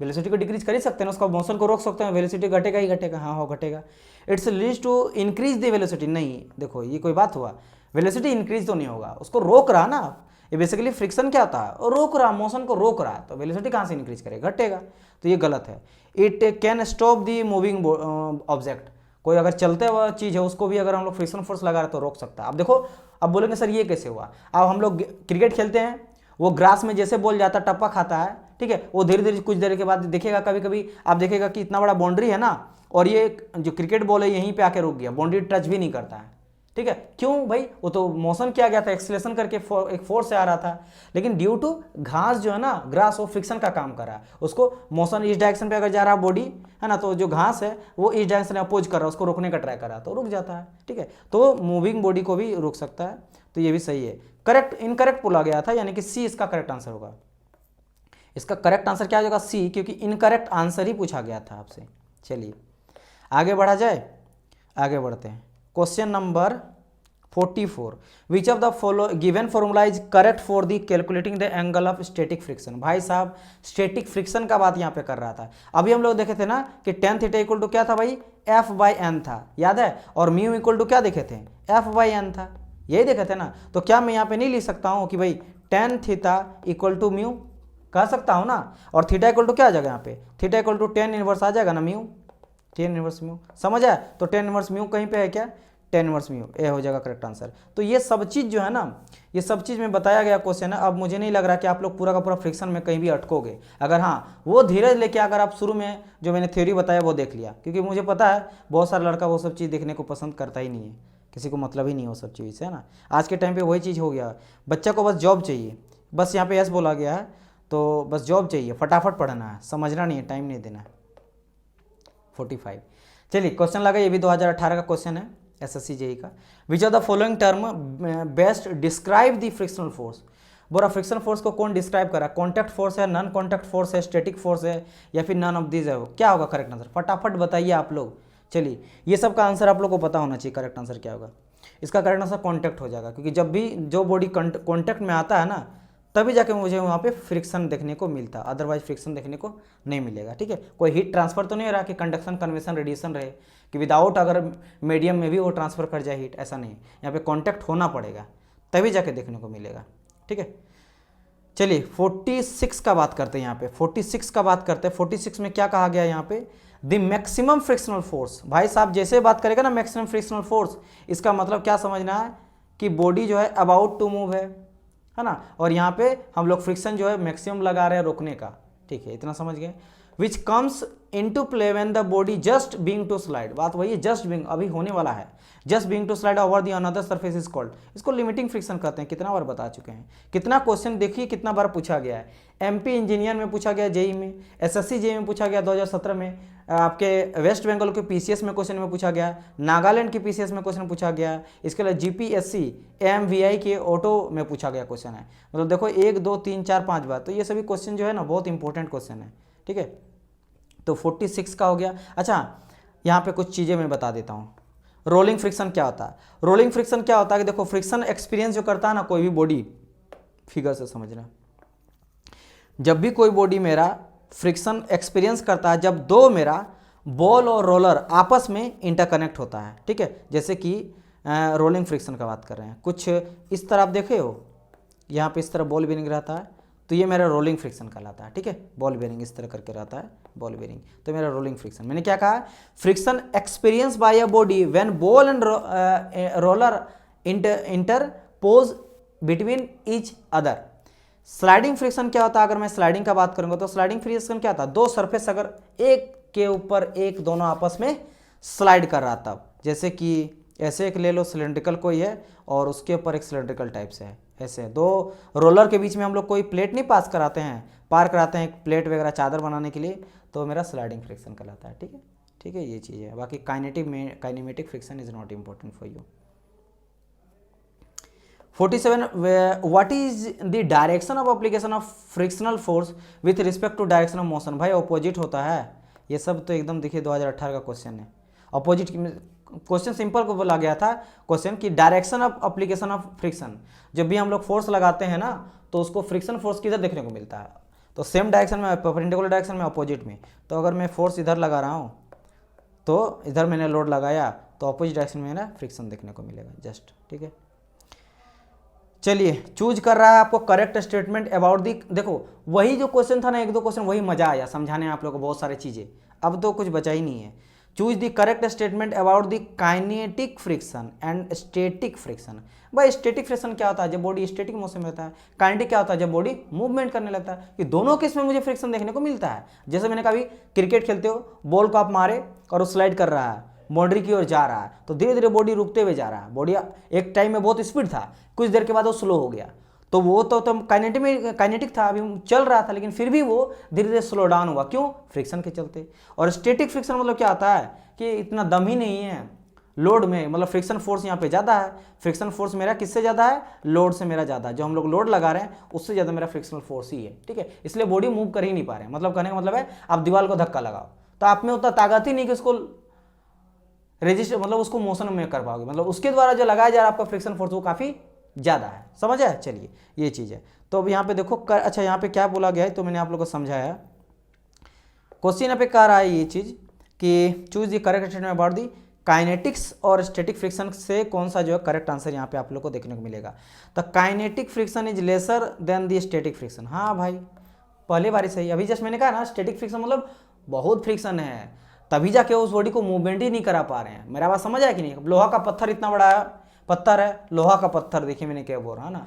वेलोसिटी को डिक्रीज कर ही सकते हैं, उसका मोशन को रोक सकते हैं, वेलोसिटी घटेगा ही घटेगा, हाँ हो घटेगा। It's leads to increase the velocity, नहीं देखो ये कोई बात हुआ, वेलोसिटी इंक्रीज तो नहीं होगा, उसको रोक रहा ना, ये बेसिकली फ्रिक्शन क्या होता है, और रोक रहा, मोशन को रोक रहा है, तो वेलोसिटी कहाँ से इंक्रीज करेगा, घटेगा, तो ये गलत है। It can stop the moving object, कोई अगर चलते हुआ चीज़ है उसको भी अगर हम लोग फ्रिक्शन फोर्स लगा रहे तो रोक सकता है। अब देखो अब बोलेंगे सर ये कैसे हुआ, अब हम लोग क्रिकेट खेलते हैं, वो ग्रास में जैसे बॉल जाता टप्पा खाता है, ठीक है, वो धीरे धीरे कुछ देर के बाद देखेगा, कभी कभी आप देखेगा कि इतना बड़ा बाउंड्री है ना, और ये जो क्रिकेट बॉल है यहीं पे आके रुक गया, बाउंड्री टच भी नहीं करता है, ठीक है, क्यों भाई, वो तो मोशन किया गया था, एक्सीलरेशन करके एक फोर्स से आ रहा था, लेकिन ड्यू टू घास जो है ना, ग्रास वो फ्रिक्शन का काम कर रहा है, उसको मोशन इस डायरेक्शन पे अगर जा रहा है बॉडी है ना, तो जो घास है वो इस डायरेक्शन में अपोज कर रहा है, उसको रोकने का ट्राई कर रहा है तो रुक जाता है, ठीक है, तो मूविंग बॉडी को भी रोक सकता है, तो ये भी सही है। करेक्ट इनकरेक्ट बोला गया था, यानी कि सी इसका करेक्ट आंसर होगा। इसका करेक्ट आंसर क्या होगा, सी, क्योंकि इनकरेक्ट आंसर ही पूछा गया था आपसे। चलिए आगे बढ़ा जाए, आगे बढ़ते हैं। Question number 44, which of the follow given formula is correct for the calculating the angle of static friction. भाई साहब स्टैटिक फ्रिक्शन का बात यहाँ पे कर रहा था, अभी हम लोग देखे थे ना कि tan थीटा इक्वल टू क्या था भाई, F/n था, याद है, और म्यू इक्वल टू क्या देखे थे, F/n था, यही देखे थे ना। तो क्या मैं यहाँ पे नहीं लिख सकता हूँ कि भाई tan theta equal to mu, कह सकता हूँ ना, और थीटा इक्वल टू क्या आ जाएगा यहाँ पे, theta equal to tan inverse आ जाएगा ना म्यू, tan इनवर्स म्यू, समझ आया। तो tan इनवर्स म्यू कहीं पे है क्या, tan इनवर्स म्यू, ए हो जाएगा करेक्ट आंसर। तो ये सब चीज़ जो है ना, ये सब चीज़ में बताया गया क्वेश्चन है। अब मुझे नहीं लग रहा कि आप लोग पूरा का पूरा फ्रिक्शन में कहीं भी अटकोगे, अगर हाँ वो धीरज लेके अगर आप शुरू में जो मैंने थ्योरी बताया वो देख लिया, क्योंकि मुझे पता है बहुत सारा लड़का वो सब चीज़ देखने को पसंद करता ही नहीं है, किसी को मतलब ही नहीं है वो सब चीज़ से, है ना। आज के टाइम पे वही चीज़ हो गया, बच्चा को बस जॉब चाहिए, बस यहाँ पे यस बोला गया है तो बस जॉब चाहिए, फटाफट पढ़ना है, समझना नहीं है, टाइम नहीं देना है। 45, चलिए क्वेश्चन लगा, ये भी 2018 का क्वेश्चन है SSC JEE का। Which of the following term best describe the frictional force. Bora friction force को कौन डिस्क्राइब करा, कॉन्टैक्ट फोर्स है, नॉन कॉन्टैक्ट फोर्स है, स्टैटिक फोर्स है, या फिर नॉन ऑफ दीज है, क्या होगा करेक्ट आंसर, फटाफट बताइए आप लोग। चलिए ये सब का आंसर आप लोग को पता होना चाहिए, करेक्ट आंसर क्या होगा। इसका करेक्ट आंसर कॉन्टैक्ट हो जाएगा, क्योंकि जब भी जो बॉडी कॉन्टैक्ट में आता है ना, तभी जाके मुझे वहाँ पे फ्रिक्शन देखने को मिलता, अदरवाइज फ्रिक्शन देखने को नहीं मिलेगा, ठीक है। कोई हीट ट्रांसफर तो नहीं हो रहा कि कंडक्शन कन्वेक्शन रेडिएशन रहे, कि विदाउट अगर मीडियम में भी वो ट्रांसफर कर जाए हीट, ऐसा नहीं, यहाँ पे कांटेक्ट होना पड़ेगा तभी जाके देखने को मिलेगा, ठीक है। चलिए 46 का बात करते हैं, यहाँ पे 46 का बात करते हैं। 46 में क्या कहा गया है यहाँ पे, द मैक्सिमम फ्रिक्शनल फोर्स। भाई साहब जैसे बात करेगा ना मैक्सिमम फ्रिक्शनल फोर्स, इसका मतलब क्या समझना है कि बॉडी जो है अबाउट टू मूव है ना, और यहाँ पे हम लोग फ्रिक्शन जो है मैक्सिमम लगा रहे हैं रोकने का, ठीक है, इतना समझ गए। Which comes into play when the body just being to slide, बात वही है, जस्ट बीइंग अभी होने वाला है, just being to slide over the another surface is called, इसको लिमिटिंग फ्रिक्शन कहते हैं। कितना बार बता चुके हैं, कितना क्वेश्चन देखिए कितना बार पूछा गया है। MP इंजीनियर में पूछा गया, JEE में, SSC JEE में पूछा गया 2017 में, आपके वेस्ट बंगाल के PCS में क्वेश्चन में पूछा गया, नागालैंड के PCS में क्वेश्चन पूछा गया, इसके लिए GPSC AMVI के ऑटो में पूछा गया क्वेश्चन है। मतलब देखो 1 2 3 4 5 बार, तो ये सभी क्वेश्चन जो है ना बहुत इंपॉर्टेंट क्वेश्चन है, ठीक है। तो 46 का हो गया। अच्छा यहाँ पे कुछ चीज़ें मैं बता देता हूँ। रोलिंग फ्रिक्शन क्या होता है? रोलिंग फ्रिक्शन क्या होता है कि देखो फ्रिक्शन एक्सपीरियंस जो करता है ना कोई भी बॉडी, फिगर से समझना, जब भी कोई बॉडी मेरा फ्रिक्शन एक्सपीरियंस करता है जब दो मेरा बॉल और रोलर आपस में इंटरकनेक्ट होता है, ठीक है, जैसे कि रोलिंग फ्रिक्शन का बात कर रहे हैं, कुछ इस तरह आप देखे हो, यहाँ पे इस तरह बॉल बेरिंग रहता है, तो ये मेरा रोलिंग फ्रिक्शन कहलाता है, ठीक है, बॉल बेरिंग इस तरह करके रहता है बॉल बेरिंग, तो मेरा रोलिंग फ्रिक्शन। मैंने क्या कहा? Friction experience by a body when ball and roller interpose between each other. Sliding friction क्या होता है? अगर मैं स्लाइडिंग का बात करूंगा तो स्लाइडिंग फ्रिक्शन क्या होता है? दो सरफेस अगर एक के ऊपर एक दोनों आपस में स्लाइड कर रहा था, जैसे कि ऐसे एक ले लो सिलेंड्रिकल कोई है और उसके ऊपर एक सिलेंड्रिकल टाइप से है, ऐसे दो रोलर के बीच में हम लोग कोई प्लेट नहीं पास कराते हैं, पार कराते हैं एक प्लेट वगैरह चादर बनाने के लिए, तो मेरा स्लाइडिंग फ्रिक्शन कहलाता है, ठीक है, ठीक है, ये चीज़ है। बाकी kinematic friction is not important for you. 47 what is the direction of application of frictional force with respect to direction of motion? भाई ऑपोजिट होता है ये सब, तो एकदम देखिए 2018 का क्वेश्चन है। अपोजिट क्वेश्चन सिंपल को बोला गया था क्वेश्चन की direction of application of friction, जब भी हम लोग फोर्स लगाते हैं ना तो उसको फ्रिक्शन फोर्स किधर देखने को मिलता है? तो सेम डायरेक्शन में, परपेंडिकुलर डायरेक्शन में, अपोजिट में। तो अगर मैं फोर्स इधर लगा रहा हूँ तो इधर मैंने लोड लगाया तो अपोजिट डायरेक्शन में ना फ्रिक्शन देखने को मिलेगा जस्ट, ठीक है। चलिए, चूज कर रहा है आपको करेक्ट स्टेटमेंट अबाउट दी, देखो वही जो क्वेश्चन था ना, एक दो क्वेश्चन वही मजा आया समझाने आप लोगों को बहुत सारी चीजें, अब तो कुछ बचा ही नहीं है। Choose the correct statement about the kinetic friction and static friction. भाई स्टैटिक फ्रिक्शन क्या होता है? जब बॉडी स्टैटिक मोशन में होता है। काइनेटिक क्या होता है? जब बॉडी मूवमेंट करने लगता है। कि दोनों केस में मुझे फ्रिक्शन देखने को मिलता है। जैसे मैंने कहा क्रिकेट खेलते हो, बॉल को आप मारे और वो स्लाइड कर रहा है, बाउंड्री की ओर जा रहा है, तो धीरे धीरे बॉडी रुकते हुए जा रहा है। बॉडी एक टाइम में बहुत स्पीड था, कुछ देर के बाद वो स्लो हो गया, तो वो तो काइनेटिक था, अभी चल रहा था, लेकिन फिर भी वो धीरे धीरे स्लो डाउन हुआ। क्यों? फ्रिक्शन के चलते। और स्टैटिक फ्रिक्शन मतलब क्या आता है कि इतना दम ही नहीं है लोड में, मतलब फ्रिक्शन फोर्स यहाँ पे ज़्यादा है। फ्रिक्शन फोर्स मेरा किससे ज़्यादा है? लोड से मेरा ज़्यादा है। जो हम लोग लोड लगा रहे हैं उससे ज़्यादा मेरा फ्रिक्शनल फोर्स ही है, ठीक है। इसलिए बॉडी मूव कर ही नहीं पा रहे हैं। मतलब कहने का मतलब है आप दीवार को धक्का लगाओ तो आप में उतना ताकत ही नहीं कि उसको रेजिस्ट, मतलब उसको मोशन में कर पाओगे, मतलब उसके द्वारा जो लगाया जा रहा है आपका फ्रिक्शन फोर्स वो काफ़ी ज़्यादा है। समझ आया? चलिए ये चीज़ है। तो अब यहाँ पे देखो अच्छा यहाँ पे क्या बोला गया है, तो मैंने आप लोगों को समझाया। क्वेश्चन यहाँ पे कह रहा है ये चीज़ कि choose the correct statement about the kinetics और स्टैटिक फ्रिक्शन से कौन सा जो है करेक्ट आंसर यहाँ पे आप लोग को देखने को मिलेगा। तो kinetic friction is lesser than the static friction. हाँ भाई, पहले बारी सही। अभी जस्ट मैंने कहा ना स्टैटिक फ्रिक्शन मतलब बहुत फ्रिक्शन है, तभी जाके उस बॉडी को मूवमेंट ही नहीं करा पा रहे हैं। मेरा बात समझ आया कि नहीं? लोहा का पत्थर इतना बड़ा पत्थर है, लोहा का पत्थर, देखिए मैंने क्या बोल रहा है ना,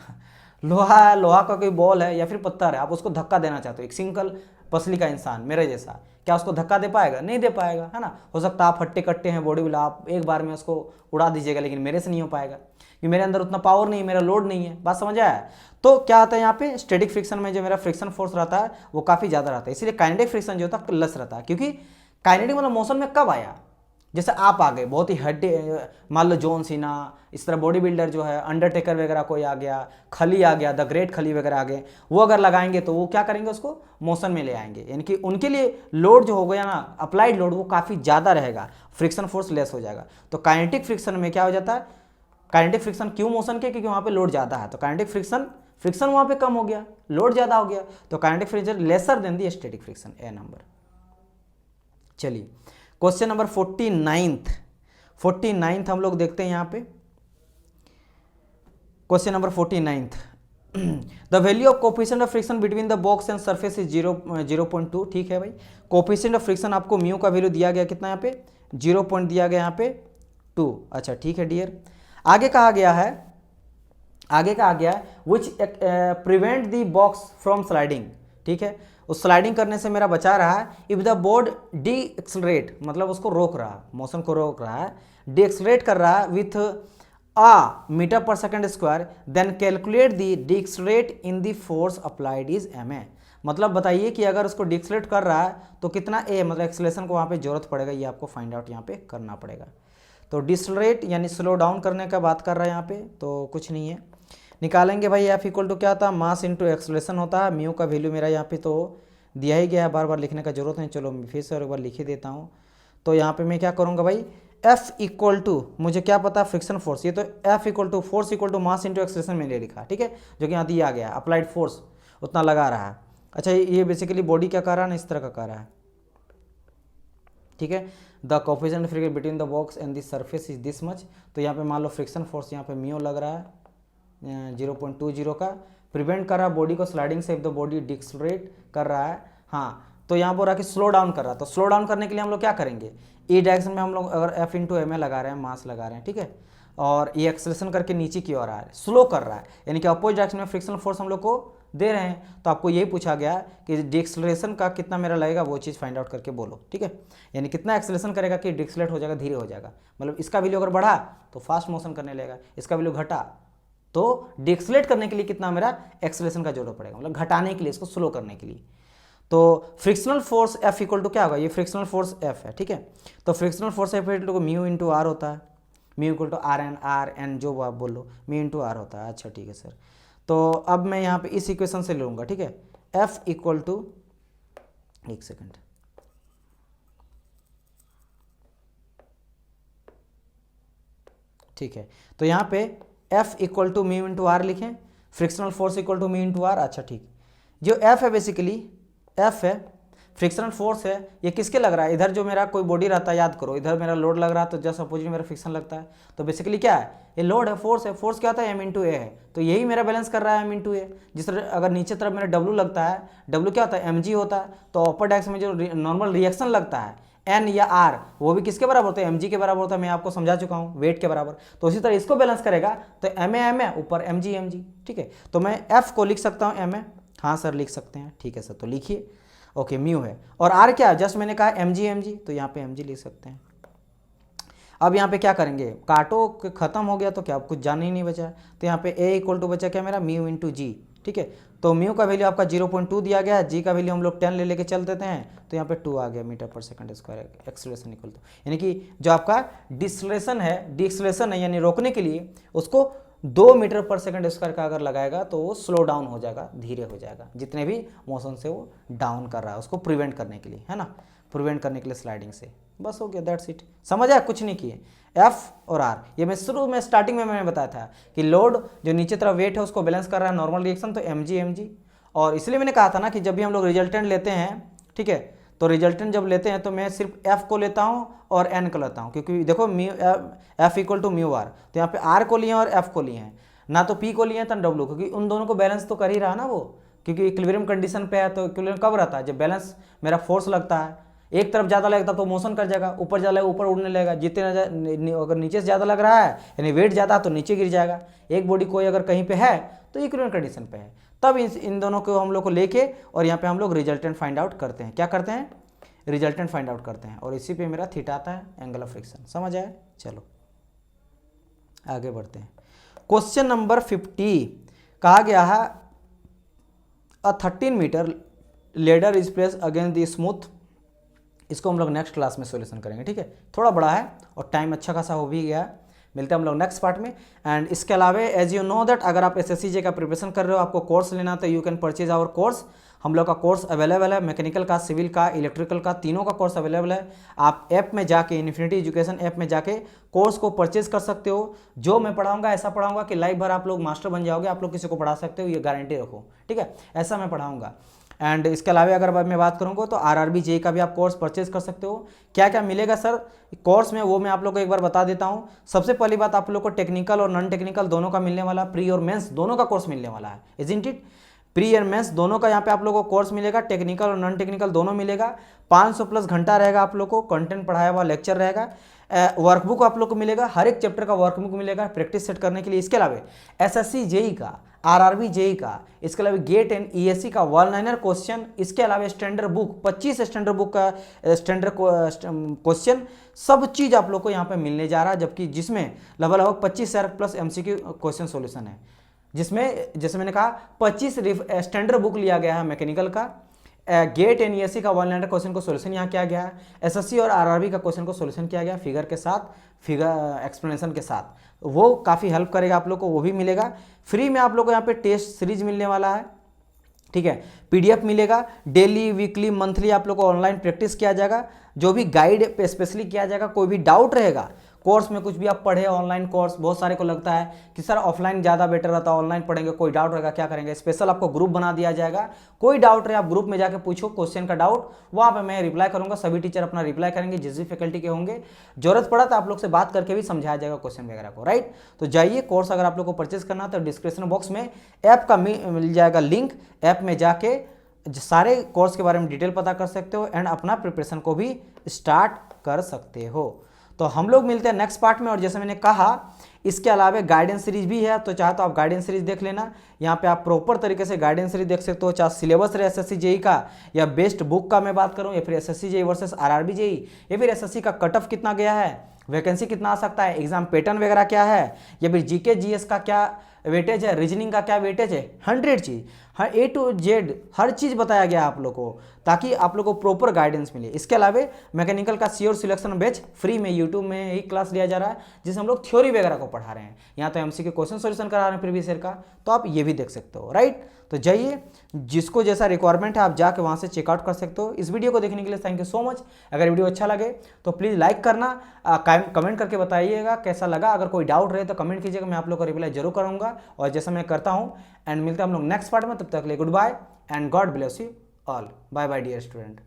लोहा का कोई बॉल है या फिर पत्थर है, आप उसको धक्का देना चाहते हो, एक सिंगल पसली का इंसान मेरे जैसा, क्या उसको धक्का दे पाएगा? नहीं दे पाएगा, है ना। हो सकता है आप हट्टे कट्टे हैं बॉडी बिल्डर, आप एक बार में उसको उड़ा दीजिएगा, लेकिन मेरे से नहीं हो पाएगा क्योंकि मेरे अंदर उतना पावर नहीं, मेरा लोड नहीं है। बात समझ आया? तो क्या होता है यहाँ पे स्टैटिक फ्रिक्शन में जो मेरा फ्रिक्शन फोर्स रहता है वो काफ़ी ज़्यादा रहता है, इसलिए काइनेटिक फ्रिक्शन जो होता है लेस रहता है। क्योंकि काइनेटिक मतलब मोशन में कब आया? जैसे आप आ गए बहुत ही हड्डे, मान लो जॉन सीना, इस तरह बॉडी बिल्डर जो है, अंडरटेकर वगैरह कोई आ गया, खली आ गया, द ग्रेट खली वगैरह आ गए, वो अगर लगाएंगे तो वो क्या करेंगे? उसको मोशन में ले आएंगे। यानी कि उनके लिए लोड जो हो गया ना, अप्लाइड लोड, वो काफ़ी ज़्यादा रहेगा, फ्रिक्शन फोर्स लेस हो जाएगा। तो काइनेटिक फ्रिक्शन में क्या हो जाता है? काइनेटिक फ्रिक्शन क्यों मोशन के? क्योंकि वहाँ पे लोड ज़्यादा है, तो काइनेटिक फ्रिक्शन वहाँ पे कम हो गया, लोड ज़्यादा हो गया, तो kinetic friction lesser than the static friction. A number. चलिए क्वेश्चन नंबर 49th हम लोग देखते हैं यहाँ पे। Question number 49th, the value of coefficient of friction between the box and surface is 0.2। ठीक है भाई, कोफिशिएंट ऑफ फ्रिक्शन आपको म्यू का वैल्यू दिया गया कितना? यहाँ पे 0 पॉइंट दिया गया यहाँ पे 2। अच्छा ठीक है डियर। आगे कहा गया है which prevent the box from sliding. ठीक है, उस स्लाइडिंग करने से मेरा बचा रहा है। If the board D accelerate, मतलब उसको रोक रहा है, मोशन को रोक रहा है, डी एक्सलरेट कर रहा है विथ a मीटर पर second square, then calculate the D accelerate in the force applied is ma। मतलब बताइए कि अगर उसको डी एक्सलरेट कर रहा है तो कितना a, मतलब एक्सलेशन को वहाँ पे जरूरत पड़ेगा, ये आपको फाइंड आउट यहाँ पे करना पड़ेगा। तो डिसलरेट यानी स्लो डाउन करने का बात कर रहा है यहाँ पे, तो कुछ नहीं है, निकालेंगे भाई। एफ इक्वल टू क्या होता है? मास इंटू एक्सलेशन होता है। म्यू का वैल्यू मेरा यहाँ पे तो दिया ही गया है, बार बार लिखने का जरूरत नहीं, चलो मैं फिर से और एक बार लिख ही देता हूँ। तो यहाँ पे मैं क्या करूँगा भाई, F इक्वल टू, मुझे क्या पता फ्रिक्शन फोर्स, ये तो F equal to force equal to mass into acceleration मैंने लिखा, ठीक है, जो कि यहाँ दिया गया है, अप्लाइड फोर्स उतना लगा रहा है। अच्छा ये बेसिकली बॉडी क्या कर रहा है ना, इस तरह का कर रहा है, ठीक है। The coefficient friction between the box and the surface is this much, तो यहाँ पे मान लो फ्रिक्शन फोर्स यहाँ पे म्यू लग रहा है 0.20 का, प्रिवेंट कर रहा है बॉडी को स्लाइडिंग से, इफ द बॉडी डिक्सलरेट कर रहा है, हाँ तो यहाँ पर रहा कि स्लो डाउन कर रहा है, तो स्लो डाउन करने के लिए हम लोग क्या करेंगे, ई डायरेक्शन में हम लोग अगर F इंटू एम लगा रहे हैं, मास लगा रहे हैं, ठीक है, और ये एक्सेलरेशन करके नीचे की ओर आ रहा है, स्लो कर रहा है, यानी कि अपोजिट डायरेक्शन में फ्रिक्शनल फोर्स हम लोग को दे रहे हैं, तो आपको यही पूछा गया कि डिक्सलेशन का कितना मेरा लगेगा, वो चीज़ फाइंड आउट करके बोलो, ठीक है, यानी कितना एक्सेलरेशन करेगा कि डिक्सलेट हो जाएगा, धीरे हो जाएगा, मतलब इसका वैल्यू अगर बढ़ा तो फास्ट मोशन करने लगेगा, इसका वैल्यू घटा तो डिक्सलेट करने के लिए कितना मेरा एक्सेलरेशन का जरूरत पड़ेगा, मतलब घटाने के लिए, इसको स्लो करने के लिए। तो frictional force F equal to क्या होगा, ये फ्रिक्शनल फोर्स F है, ठीक है, तो frictional force F equal to mu into R होता है, mu equal to R N जो आप बोल लो, म्यू इंटू आर होता है। अच्छा ठीक है सर, तो अब मैं यहाँ पे इस इक्वेशन से लूँगा, ठीक है, F इक्वल टू, एक सेकेंड, ठीक है, तो यहाँ पे F equal to mu into R लिखें, frictional force equal to mu into R. अच्छा ठीक, जो F है बेसिकली F है फ्रिक्शनल फोर्स है, ये किसके लग रहा है, इधर जो मेरा कोई बॉडी रहता है, याद करो इधर मेरा लोड लग रहा है, तो जस्ट अपोजिट मेरा फ्रिक्शन लगता है, तो बेसिकली क्या है, ये लोड है, फोर्स है, फोर्स क्या होता है M इंटू ए है, तो यही मेरा बैलेंस कर रहा है M इंटू ए। जिस तरह अगर नीचे तरफ मेरा W लगता है, W क्या होता है mg होता है, तो अपर डायरेक्शन में जो नॉर्मल रिएक्शन लगता है N या R, वो भी किसके बराबर होता है, mg के बराबर होता है, मैं आपको समझा चुका हूँ, वेट के बराबर। तो इसी तरह इसको बैलेंस करेगा तो M है ऊपर mg, ठीक है, तो मैं F को लिख सकता हूँ M है, हाँ सर लिख सकते हैं, ठीक है सर, तो लिखिए, ओके म्यू है, और आर क्या, जस्ट मैंने कहा mg, तो यहाँ पे mg लिख सकते हैं। अब यहाँ पे क्या करेंगे, काटो खत्म हो गया तो क्या कुछ जान ही नहीं बचा, तो यहाँ पे a इक्वल टू बचा क्या मेरा म्यू इंटू जी, ठीक है, तो म्यू का वैल्यू आपका 0.2 दिया गया है, जी का वैल्यू हम लोग 10 ले लेके चल देते हैं, तो यहाँ पे 2 आ गया मीटर पर second square acceleration equal to, यानी कि जो आपका डिक्सलेशन है यानी रोकने के लिए, उसको 2 मीटर पर सेकंड स्क्वायर का अगर लगाएगा तो वो स्लो डाउन हो जाएगा, धीरे हो जाएगा, जितने भी मोशन से वो डाउन कर रहा है उसको प्रिवेंट करने के लिए, है ना, प्रिवेंट करने के लिए स्लाइडिंग से, बस हो गया, दैट्स इट। समझ आया, कुछ नहीं किए। F और R, ये मैं शुरू में स्टार्टिंग में मैंने बताया था कि लोड जो नीचे तरफ वेट है उसको बैलेंस कर रहा है नॉर्मल रिएक्शन, तो mg, और इसलिए मैंने कहा था ना कि जब भी हम लोग रिजल्टेंट लेते हैं, ठीक है, तो रिजल्टेंट जब लेते हैं तो मैं सिर्फ F को लेता हूँ और N को लेता हूँ, क्योंकि देखो F equal to mu R, तो यहाँ पे R को लिए और F को लिए हैं, ना तो P को लिए तो W, क्योंकि उन दोनों को बैलेंस तो कर ही रहा ना वो, क्योंकि इक्विलिब्रियम कंडीशन पे है, तो इक्विलिब्रियम कब रहता है, जब बैलेंस मेरा फोर्स लगता है, एक तरफ ज़्यादा लगता तो मोशन कर जाएगा, ऊपर ज़्यादा लगेगा ऊपर उड़ने लगेगा, जितने अगर नीचे से ज़्यादा लग रहा है यानी वेट ज़्यादा तो नीचे गिर जाएगा। एक बॉडी कोई अगर कहीं पे है तो इक्विलिब्रियम कंडीशन पे है, तब इन दोनों को हम लोग को लेके और यहाँ पे हम लोग रिजल्टेंट फाइंड आउट करते हैं, क्या करते हैं, रिजल्टेंट फाइंड आउट करते हैं, और इसी पे मेरा थीटा आता है, एंगल ऑफ फ्रिक्शन। समझ आया, चलो आगे बढ़ते हैं। क्वेश्चन नंबर 50 कहा गया है a 13 metre ladder is place against the smooth, इसको हम लोग नेक्स्ट क्लास में सॉल्यूशन करेंगे, ठीक है, थोड़ा बड़ा है और टाइम अच्छा खासा हो भी गया, मिलते हैं हम लोग नेक्स्ट पार्ट में। एंड इसके अलावा एज यू नो दैट अगर आप SSCJ का प्रिपरेशन कर रहे हो, आपको कोर्स लेना तो you can purchase our course, हम लोग का कोर्स अवेलेबल है, मैकेनिकल का, सिविल का, इलेक्ट्रिकल का, तीनों का कोर्स अवेलेबल है। आप ऐप में जाके, इन्फिनिटी एजुकेशन ऐप में जाके कोर्स को परचेज कर सकते हो। जो मैं पढ़ाऊंगा ऐसा पढ़ाऊंगा कि लाइफ भर आप लोग मास्टर बन जाओगे, आप लोग किसी को पढ़ा सकते हो, ये गारंटी रखो, ठीक है, ऐसा मैं पढ़ाऊंगा। एंड इसके अलावा अगर मैं बात करूँगा तो RRB JEE का भी आप कोर्स परचेज कर सकते हो। क्या क्या मिलेगा सर कोर्स में, वो मैं आप लोग को एक बार बता देता हूँ। सबसे पहली बात, आप लोग को टेक्निकल और नॉन टेक्निकल दोनों का मिलने वाला, प्री और मेंस दोनों का कोर्स मिलने वाला है, इजंट इट, प्री और मेंस दोनों का यहाँ पे आप लोगों को कोर्स मिलेगा, टेक्निकल और नॉन टेक्निकल दोनों मिलेगा। 500 प्लस घंटा रहेगा आप लोग को, कंटेंट पढ़ाया हुआ लेक्चर रहेगा, वर्कबुक आप लोग को मिलेगा, हर एक चैप्टर का वर्कबुक मिलेगा प्रैक्टिस सेट करने के लिए। इसके अलावा SSC JEE का, RRB JEE का, इसके अलावा गेट एंड ESC का 1-लाइनर क्वेश्चन, इसके अलावा स्टैंडर्ड बुक 25 स्टैंडर्ड बुक का स्टैंडर्ड क्वेश्चन, सब चीज़ आप लोग को यहाँ पे मिलने जा रहा है, जबकि जिसमें लगभग 25,000 प्लस MCQ क्वेश्चन सॉल्यूशन है, जिसमें जैसे मैंने कहा 25 स्टैंडर्ड बुक लिया गया है मैकेनिकल का, गेट एंड ESC का 1-लाइनर क्वेश्चन को सॉल्यूशन यहाँ किया गया है, SSC और RRB का क्वेश्चन को सॉल्यूशन किया गया फिगर के साथ, फिगर एक्सप्लेनेशन के साथ, वो काफ़ी हेल्प करेगा आप लोग को, वो भी मिलेगा फ्री में। आप लोग को यहाँ पे टेस्ट सीरीज मिलने वाला है, ठीक है, PDF मिलेगा, डेली वीकली मंथली आप लोग को ऑनलाइन प्रैक्टिस किया जाएगा। जो भी गाइड पे स्पेशली किया जाएगा। कोई भी डाउट रहेगा कोर्स में, कुछ भी आप पढ़े ऑनलाइन कोर्स, बहुत सारे को लगता है कि सर ऑफलाइन ज़्यादा बेटर रहता है, ऑनलाइन पढ़ेंगे, कोई डाउट रहेगा क्या करेंगे, स्पेशल आपको ग्रुप बना दिया जाएगा। कोई डाउट रहे आप ग्रुप में जाके पूछो क्वेश्चन का डाउट, वहाँ पे मैं रिप्लाई करूँगा, सभी टीचर अपना रिप्लाई करेंगे जिस भी फैकल्टी के होंगे। जरूरत पड़ा तो आप लोग से बात करके भी समझाया जाएगा क्वेश्चन वगैरह को, राइट। तो जाइए, कोर्स अगर आप लोग को परचेज करना है तो डिस्क्रिप्शन बॉक्स में ऐप का मिल जाएगा लिंक, ऐप में जाके सारे कोर्स के बारे में डिटेल पता कर सकते हो एंड अपना प्रिपरेशन को भी स्टार्ट कर सकते हो। तो हम लोग मिलते हैं नेक्स्ट पार्ट में। और जैसे मैंने कहा, इसके अलावा गाइडेंस सीरीज भी है, तो चाहे तो आप गाइडेंस सीरीज देख लेना। यहाँ पे आप प्रॉपर तरीके से गाइडेंस सीरीज देख सकते हो, चाहे सिलेबस रहे एसएससी जेई का, या बेस्ट बुक का मैं बात करूँ, या फिर SSC JE versus RRB JE, या फिर एसएससी का कट ऑफ कितना गया है, वैकेंसी कितना आ सकता है, एग्जाम पैटर्न वगैरह क्या है, या फिर जीके जीएस का क्या वेटेज है, रीजनिंग का क्या वेटेज है, 100 चीज़, हर ए टू जेड हर चीज़ बताया गया आप लोग को, ताकि आप लोग को प्रॉपर गाइडेंस मिले। इसके अलावा मैकेनिकल का श्योर सिलेक्शन बैच फ्री में यूट्यूब में ही क्लास लिया जा रहा है, जिसमें हम लोग थ्योरी वगैरह को पढ़ा रहे हैं। यहाँ तो एमसी के क्वेश्चन सॉल्यूशन करा रहे हैं प्रीवियस ईयर का, तो आप ये भी देख सकते हो, राइट। तो जाइए, जिसको जैसा रिक्वायरमेंट है आप जाके वहाँ से चेकआउट कर सकते हो। इस वीडियो को देखने के लिए थैंक यू सो मच। अगर वीडियो अच्छा लगे तो प्लीज़ लाइक करना, कमेंट करके बताइएगा कैसा लगा। अगर कोई डाउट रहे तो कमेंट कीजिएगा, मैं आप लोग को रिप्लाई जरूर करूँगा, और जैसा मैं करता हूँ। एंड मिलते हैं हम लोग नेक्स्ट पार्ट में, तब तक के लिए goodbye and God bless you all. Bye bye dear student.